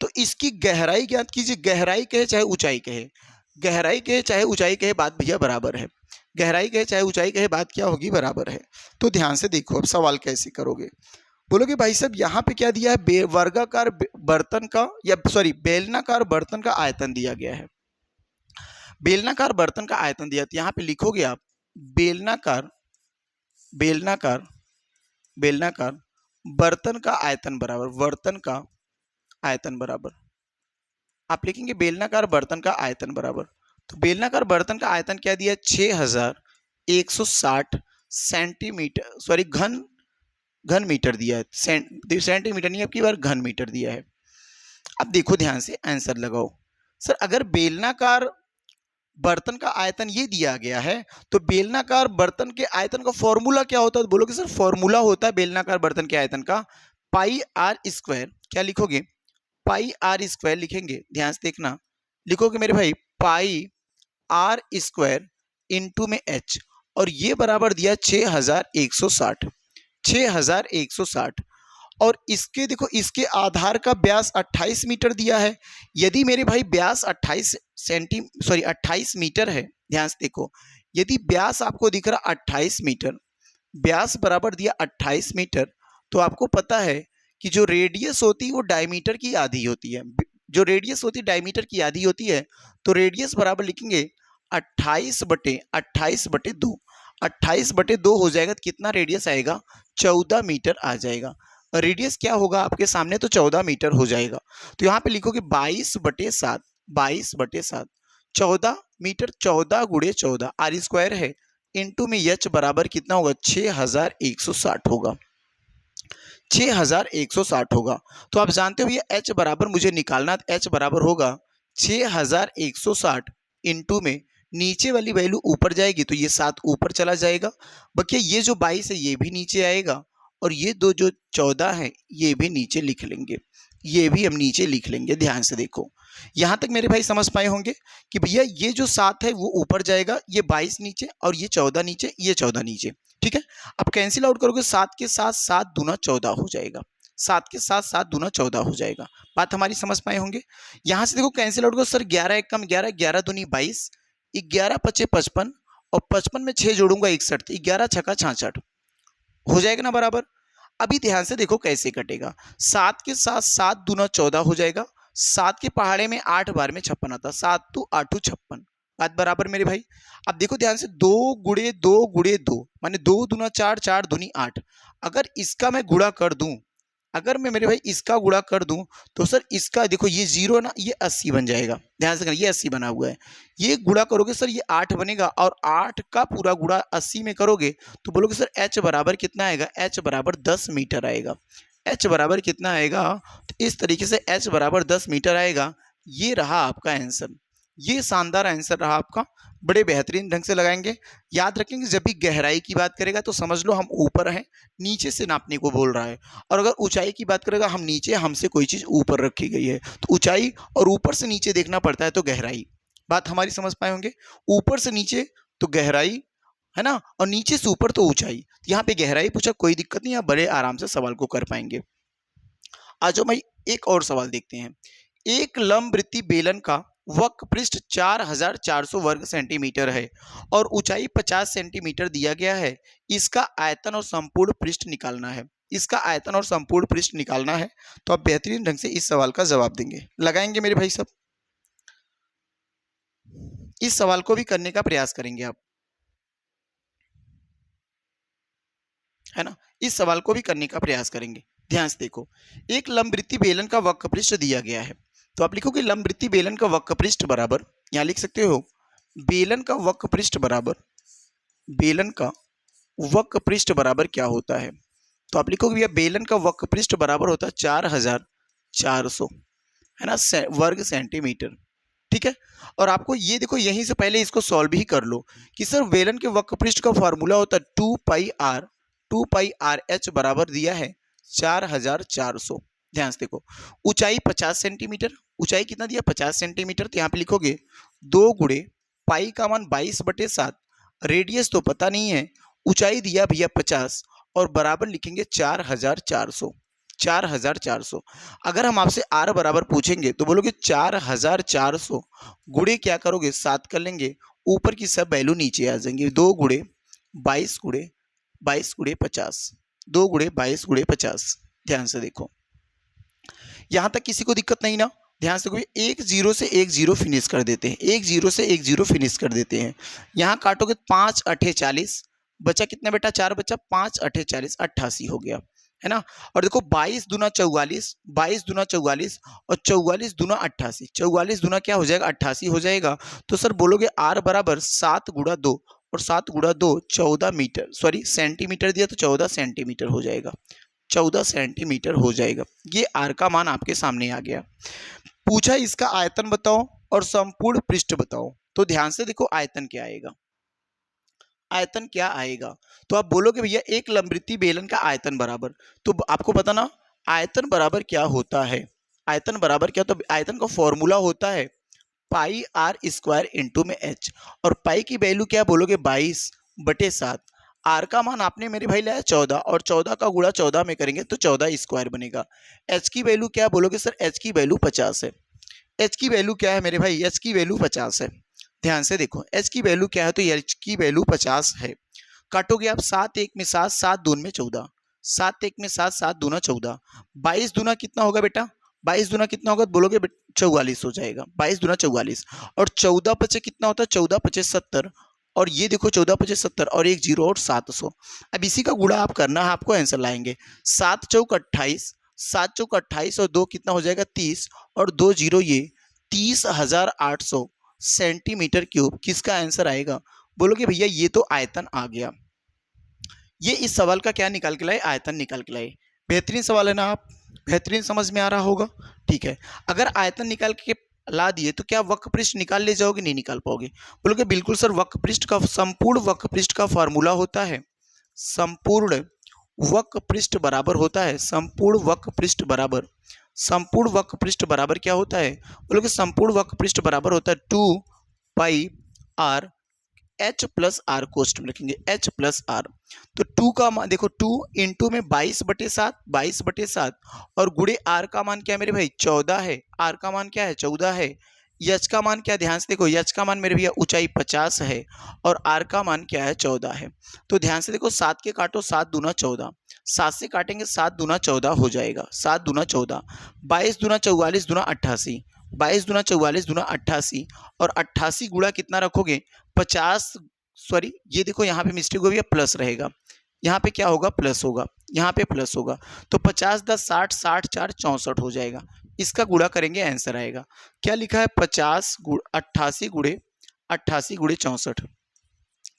तो इसकी गहराई ज्ञात कीजिए। गहराई कहे चाहे ऊंचाई कहे, गहराई कहे चाहे ऊंचाई कहे, बात भैया बराबर है। गहराई कहे चाहे ऊंचाई कहे, बात क्या होगी बराबर है। तो ध्यान से देखो अब सवाल कैसे करोगे। बोलोगे भाई साहब यहाँ पे क्या दिया है, वर्गाकार बर्तन का, या सॉरी बेलनाकार बर्तन का आयतन दिया गया है। बेलनाकार बर्तन का आयतन दिया, तो यहाँ पे लिखोगे आप बेलनाकार, बेलनाकार, बेलनाकार बर्तन का आयतन बराबर, बर्तन का आयतन बराबर, आप लिखेंगे बेलनाकार बर्तन का आयतन बराबर। तो बेलनाकार बर्तन का आयतन क्या दिया, 6160 सेंटीमीटर, सॉरी घन मीटर दिया है, सेंटीमीटर नहीं, अब की बार घन मीटर दिया है। अब देखो ध्यान से आंसर लगाओ। सर अगर बेलनाकार बर्तन का आयतन ये दिया गया है, तो बेलनाकार बर्तन के आयतन का फॉर्मूला क्या होता है, बोलोगे सर फॉर्मूला होता है बेलनाकार बर्तन के आयतन का पाई आर स्क्वायर। क्या लिखोगे, पाई आर स्क्वायर लिखेंगे, ध्यान से देखना, लिखोगे मेरे भाई पाई आर स्क्वायर इंटू में एच, और ये बराबर दिया 6160, 6160। और इसके देखो, इसके आधार का व्यास 28 मीटर दिया है। यदि मेरे भाई व्यास 28 मीटर है, ध्यान से देखो, यदि व्यास आपको दिख रहा 28 मीटर, व्यास बराबर दिया 28 मीटर, तो आपको पता है कि जो रेडियस होती है वो डायमीटर की आधी होती है, जो रेडियस होती है डायमीटर की आधी होती है। तो रेडियस बराबर लिखेंगे 28 बटे 2, 28 बटे 2 हो जाएगा, तो कितना रेडियस आएगा 14 मीटर आ जाएगा। रेडियस क्या होगा आपके सामने, तो 14 मीटर हो जाएगा। तो यहाँ पे लिखोगे 22 बटे 7, 22 बटे 7, 14 मीटर, 14 गुणे 14 आर स्क्वायर है, इंटू में एच बराबर कितना होगा 6160 होगा, 6160 होगा। तो आप जानते हो ये एच बराबर मुझे निकालना, एच बराबर होगा 6160 इंटू में नीचे वाली वैल्यू ऊपर जाएगी तो ये 7 ऊपर चला जाएगा, बाकी ये जो 22 है ये भी नीचे आएगा, और ये दो जो 14 है ये भी नीचे लिख लेंगे, ये भी हम नीचे लिख लेंगे। ध्यान से देखो, यहाँ तक मेरे भाई समझ पाए होंगे कि भैया ये जो 7 है वो ऊपर जाएगा, ये 22 नीचे, और ये 14 नीचे, ये 14 नीचे, ठीक है। अब कैंसिल आउट करोगे, 7 के साथ 7 दूना 14 हो जाएगा, 7 के साथ 7 दूना 14 हो जाएगा। बात हमारी समझ पाए होंगे। यहाँ से देखो कैंसिल आउट करो, सर 11 एक कम 11, 11 दूनी 22, 11 पचे 55, और 55 में 6 जोड़ूंगा 61, 11 छक्का 66 हो जाएगा ना बराबर। अभी ध्यान से देखो कैसे कटेगा, 7 के साथ 7 दूना 14 हो जाएगा, 7 के पहाड़े में 8 बार में 56 आता, 7 तो 8 56, बात बराबर मेरे भाई। अब देखो ध्यान से, 2 गुणे 2 गुणे 2 माने 2 दूना 4, 4 दूनी 8। अगर इसका मैं गुणा कर दूं, अगर मैं मेरे भाई इसका गुणा कर दूं, तो सर इसका देखो ये 0 ना, ये 80 बन जाएगा। ध्यान से, ये 80 बना हुआ है, ये गुणा करोगे सर ये 8 बनेगा, और 8 का पूरा गुणा 80 में करोगे तो बोलोगे सर h बराबर कितना आएगा, h बराबर 10 मीटर आएगा। h बराबर कितना आएगा, तो इस तरीके से h बराबर 10 मीटर आएगा। ये रहा आपका आंसर, ये शानदार आंसर रहा आपका, बड़े बेहतरीन ढंग से लगाएंगे। याद रखेंगे जब भी गहराई की बात करेगा तो समझ लो हम ऊपर हैं, नीचे से नापने को बोल रहा है, और अगर ऊंचाई की बात करेगा हम नीचे, हमसे कोई चीज़ ऊपर रखी गई है, तो ऊंचाई और ऊपर से नीचे देखना पड़ता है, तो गहराई। बात हमारी समझ पाए होंगे, ऊपर से नीचे तो गहराई, है ना, और नीचे से ऊपर तो ऊंचाई। यहाँ पे गहराई पूछा, कोई दिक्कत नहीं, आप बड़े आराम से सवाल को कर पाएंगे। आ जाओ भाई, एक और सवाल देखते हैं। एक लंबवृत्तीय बेलन का वक्र पृष्ठ 4400 वर्ग सेंटीमीटर है और ऊंचाई 50 सेंटीमीटर दिया गया है। इसका आयतन और संपूर्ण पृष्ठ निकालना है। इसका आयतन और संपूर्ण पृष्ठ निकालना है। तो आप बेहतरीन ढंग से इस सवाल का जवाब देंगे, लगाएंगे मेरे भाई सब। इस सवाल को भी करने का प्रयास करेंगे आप, है ना, इस सवाल को भी करने का प्रयास करेंगे। ध्यान से देखो, एक लंबवृत्तीय बेलन का वक्र पृष्ठ दिया गया है। तो आप लिखोगे लंबवृत्तीय बेलन का वक्र पृष्ठ बराबर, यहां लिख सकते हो बेलन का वक्र पृष्ठ बराबर, बेलन का वक्र पृष्ठ बराबर क्या होता है। तो आप लिखोगे भैया बेलन का वक्र पृष्ठ बराबर होता है 4400, है ना, वर्ग सेंटीमीटर। ठीक है, और आपको ये देखो यहीं से पहले इसको सॉल्व भी कर लो कि सर बेलन के वक्र पृष्ठ का फॉर्मूला होता है 2 पाई आर एच बराबर दिया है 4400। ध्यान से देखो, ऊंचाई 50 सेंटीमीटर, ऊंचाई कितना दिया 50 सेंटीमीटर। तो यहाँ पे लिखोगे 2 गुणे पाई का मान 22/7, रेडियस तो पता नहीं है, ऊंचाई दिया भैया 50 और बराबर लिखेंगे 4400। 4400। अगर हम आपसे आर बराबर पूछेंगे तो बोलोगे 4400 गुणे क्या करोगे 7 कर लेंगे, ऊपर की सब वैल्यू नीचे आ जाएंगे। 2 गुणे 22 गुणे 50, 2 गुणे 22 गुणे 50। ध्यान से देखो, यहां तक किसी को दिक्कत नहीं ना। ध्यान से देखो, एक जीरो से एक जीरो फिनिश कर देते हैं, एक जीरो से एक जीरो फिनिश कर देते हैं। यहां काटोगे 5 अठे 40, बचा कितना बेटा 4 बचा, 5 अठे 40, 88 हो गया, है ना। और देखो 22 दूना 44, 22 दूना 44 और 44 दूना 88, 44 दूना क्या हो जाएगा 88 हो जाएगा। तो सर बोलोगे आर बराबर 7 गुणा 2 और 7 गुणा 2 14 मीटर, सॉरी सेंटीमीटर दिया तो 14 सेंटीमीटर हो जाएगा, 14 सेंटीमीटर हो जाएगा। ये आर का मान आपके सामने आ गया। पूछा इसका आयतन बताओ और संपूर्ण पृष्ठ बताओ। तो ध्यान से देखो आयतन क्या आएगा, आयतन क्या आएगा। तो आप बोलोगे भैया एक लंबवृत्तीय बेलन का आयतन बराबर, तो आपको पता ना आयतन बराबर क्या होता है। आयतन बराबर क्या, तो आयतन का फॉर्मूला होता है पाई आर स्क्वायर इंटू में एच, और पाई की वैल्यू क्या बोलोगे 22/7। आर का मान आपने मेरे भाई लाया 14 और 14 का गुणा 14 में करेंगे तो 14 स्क्वायर बनेगा। एच की वैल्यू क्या बोलोगे सर, एच की वैल्यू 50 है। एच की वैल्यू क्या है मेरे भाई, एच की वैल्यू 50 है। ध्यान से देखो एच की वैल्यू क्या है, तो एच की वैल्यू 50 है। काटोगे आप 7 1 में 7, 7 2 में 14, 7 1 में 7, 7 दूना 14, 22 दूना कितना होगा बेटा, 22 दूना कितना होगा, बोलोगे 44 हो जाएगा, 22 दूना 44। और 14 पचे कितना होता है, 14 पचे 70, और ये देखो 14 पचे 70 और एक जीरो और 700। अब इसी का गुणा आप करना है, आपको आंसर लाएंगे 7 चौक 28, 7 चौक 28 और 2 कितना हो जाएगा 30 और 2 जीरो ये 30,800 सेंटीमीटर क्यूब। किसका आंसर आएगा, बोलोगे भैया ये तो आयतन आ गया। ये इस सवाल का क्या निकाल के लाए, आयतन निकाल के लाए। बेहतरीन सवाल है ना, आप बेहतरीन समझ में आ रहा होगा। ठीक है, अगर आयतन निकाल के ला दिए तो क्या वक्र पृष्ठ निकाल ले जाओगे, नहीं निकाल पाओगे। बोलोगे बिल्कुल सर, वक्र पृष्ठ का संपूर्ण वक्र पृष्ठ का फॉर्मूला होता है संपूर्ण वक्र पृष्ठ बराबर होता है, संपूर्ण वक्र पृष्ठ बराबर, संपूर्ण वक्र पृष्ठ बराबर क्या होता है, बोलोगे संपूर्ण वक्र पृष्ठ बराबर होता है 2 पाई आर एच प्लस आर, कोष्ट में लिखेंगे एच प्लस आर। तो 2 का मान देखो 2 इंटू में 22/7, 22/7 और गुणे आर का मान क्या है मेरे भाई 14 है, आर का मान क्या है 14 है। यच का मान क्या, ध्यान से देखो यच का मान मेरे भैया ऊंचाई 50 है और आर का मान क्या है 14 है। तो ध्यान से देखो 7 के काटो 7 दूना 14, 7 से काटेंगे 7 दूना 14 हो जाएगा, 7 दूना 14, 22 दूना 44 दूना 88, 22 दूना 44 दूना 88 और 88 गुणा कितना रखोगे 50, सॉरी ये देखो यहाँ पे मिस्टेक हो गई, प्लस रहेगा, यहाँ पे क्या होगा प्लस होगा, यहाँ पे प्लस होगा। तो 50 10 60, 60 4 64 हो जाएगा। इसका गुणा करेंगे आंसर आएगा, क्या लिखा है 88 गुणे 64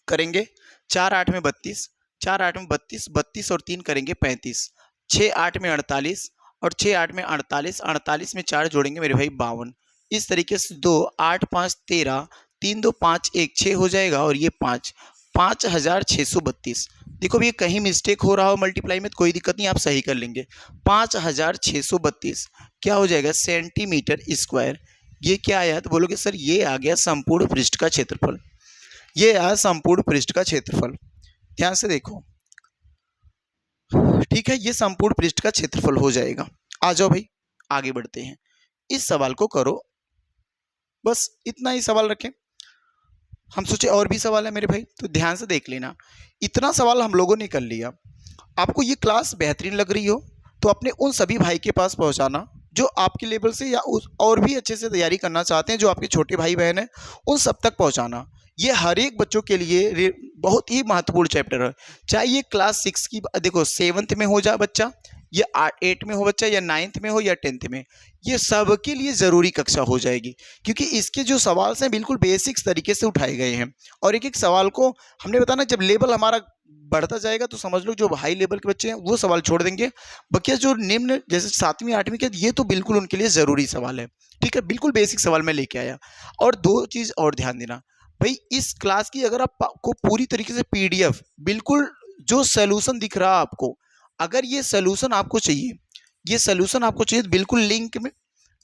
करेंगे, 4 8 में 32, 4 8 में 32, 32 और 3 करेंगे 35, 6 8 में 48 और 6 8 में 48, 48 में 4 जोड़ेंगे मेरे भाई 52। इस तरीके से 2 8 5 13, 3 2 5 1 6 हो जाएगा और ये 5, 5632। देखो भैया कहीं मिस्टेक हो रहा हो मल्टीप्लाई में तो कोई दिक्कत नहीं, आप सही कर लेंगे। 5632 क्या हो जाएगा सेंटीमीटर स्क्वायर। ये क्या आया, तो बोलोगे सर ये आ गया संपूर्ण पृष्ठ का क्षेत्रफल। ये आया संपूर्ण पृष्ठ का क्षेत्रफल। ध्यान से देखो, ठीक है, ये संपूर्ण पृष्ठ का क्षेत्रफल हो जाएगा। आ जाओ भाई, आगे बढ़ते हैं। इस सवाल को करो, बस इतना ही सवाल रखें। हम सोचे और भी सवाल है मेरे भाई, तो ध्यान से देख लेना। इतना सवाल हम लोगों ने कर लिया। आपको ये क्लास बेहतरीन लग रही हो तो अपने उन सभी भाई के पास पहुंचाना जो आपके लेवल से या उस और भी अच्छे से तैयारी करना चाहते हैं, जो आपके छोटे भाई बहन हैं, उन सब तक पहुंचाना। ये हर एक बच्चों के लिए बहुत ही महत्वपूर्ण चैप्टर है। चाहे ये क्लास 6 की, देखो 7th में हो जाए बच्चा, या 8 में हो बच्चा, या 9th में हो, या 10th में, ये सबके लिए ज़रूरी कक्षा हो जाएगी। क्योंकि इसके जो सवाल हैं बिल्कुल बेसिक्स तरीके से उठाए गए हैं। और एक एक सवाल को हमने बताया ना, जब लेवल हमारा बढ़ता जाएगा तो समझ लो जो हाई लेवल के बच्चे हैं वो सवाल छोड़ देंगे। बकिया जो निम्न जैसे 7वीं 8वीं के, ये तो बिल्कुल उनके लिए ज़रूरी सवाल है। ठीक है, बिल्कुल बेसिक सवाल मैं लेके आया। और 2 चीज़ और ध्यान देना भाई, इस क्लास की अगर आपको पूरी तरीके से पीडीएफ, बिल्कुल जो सोल्यूशन दिख रहा है आपको, अगर ये सोल्यूशन आपको चाहिए, ये सोल्यूशन आपको चाहिए, तो बिल्कुल लिंक में,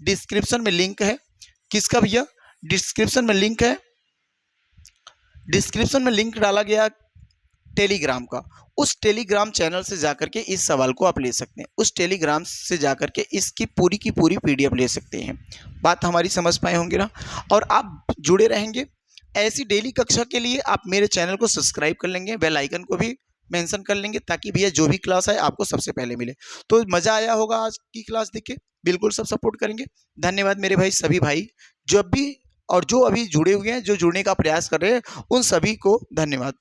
डिस्क्रिप्शन में लिंक है। किसका भैया? डिस्क्रिप्शन में लिंक है, डिस्क्रिप्शन में लिंक डाला गया टेलीग्राम का। उस टेलीग्राम चैनल से जाकर के इस सवाल को आप ले सकते हैं। उस टेलीग्राम से जाकर के इसकी पूरी की पूरी पीडीएफ ले सकते हैं। बात हमारी समझ पाए होंगे ना? और आप जुड़े रहेंगे ऐसी डेली कक्षा के लिए। आप मेरे चैनल को सब्सक्राइब कर लेंगे, बेल आइकन को भी मेंशन कर लेंगे, ताकि भैया जो भी क्लास है आपको सबसे पहले मिले। तो मज़ा आया होगा आज की क्लास देख के, बिल्कुल सब सपोर्ट करेंगे। धन्यवाद मेरे भाई, सभी भाई जब भी और जो अभी जुड़े हुए हैं, जो जुड़ने का प्रयास कर रहे हैं, उन सभी को धन्यवाद।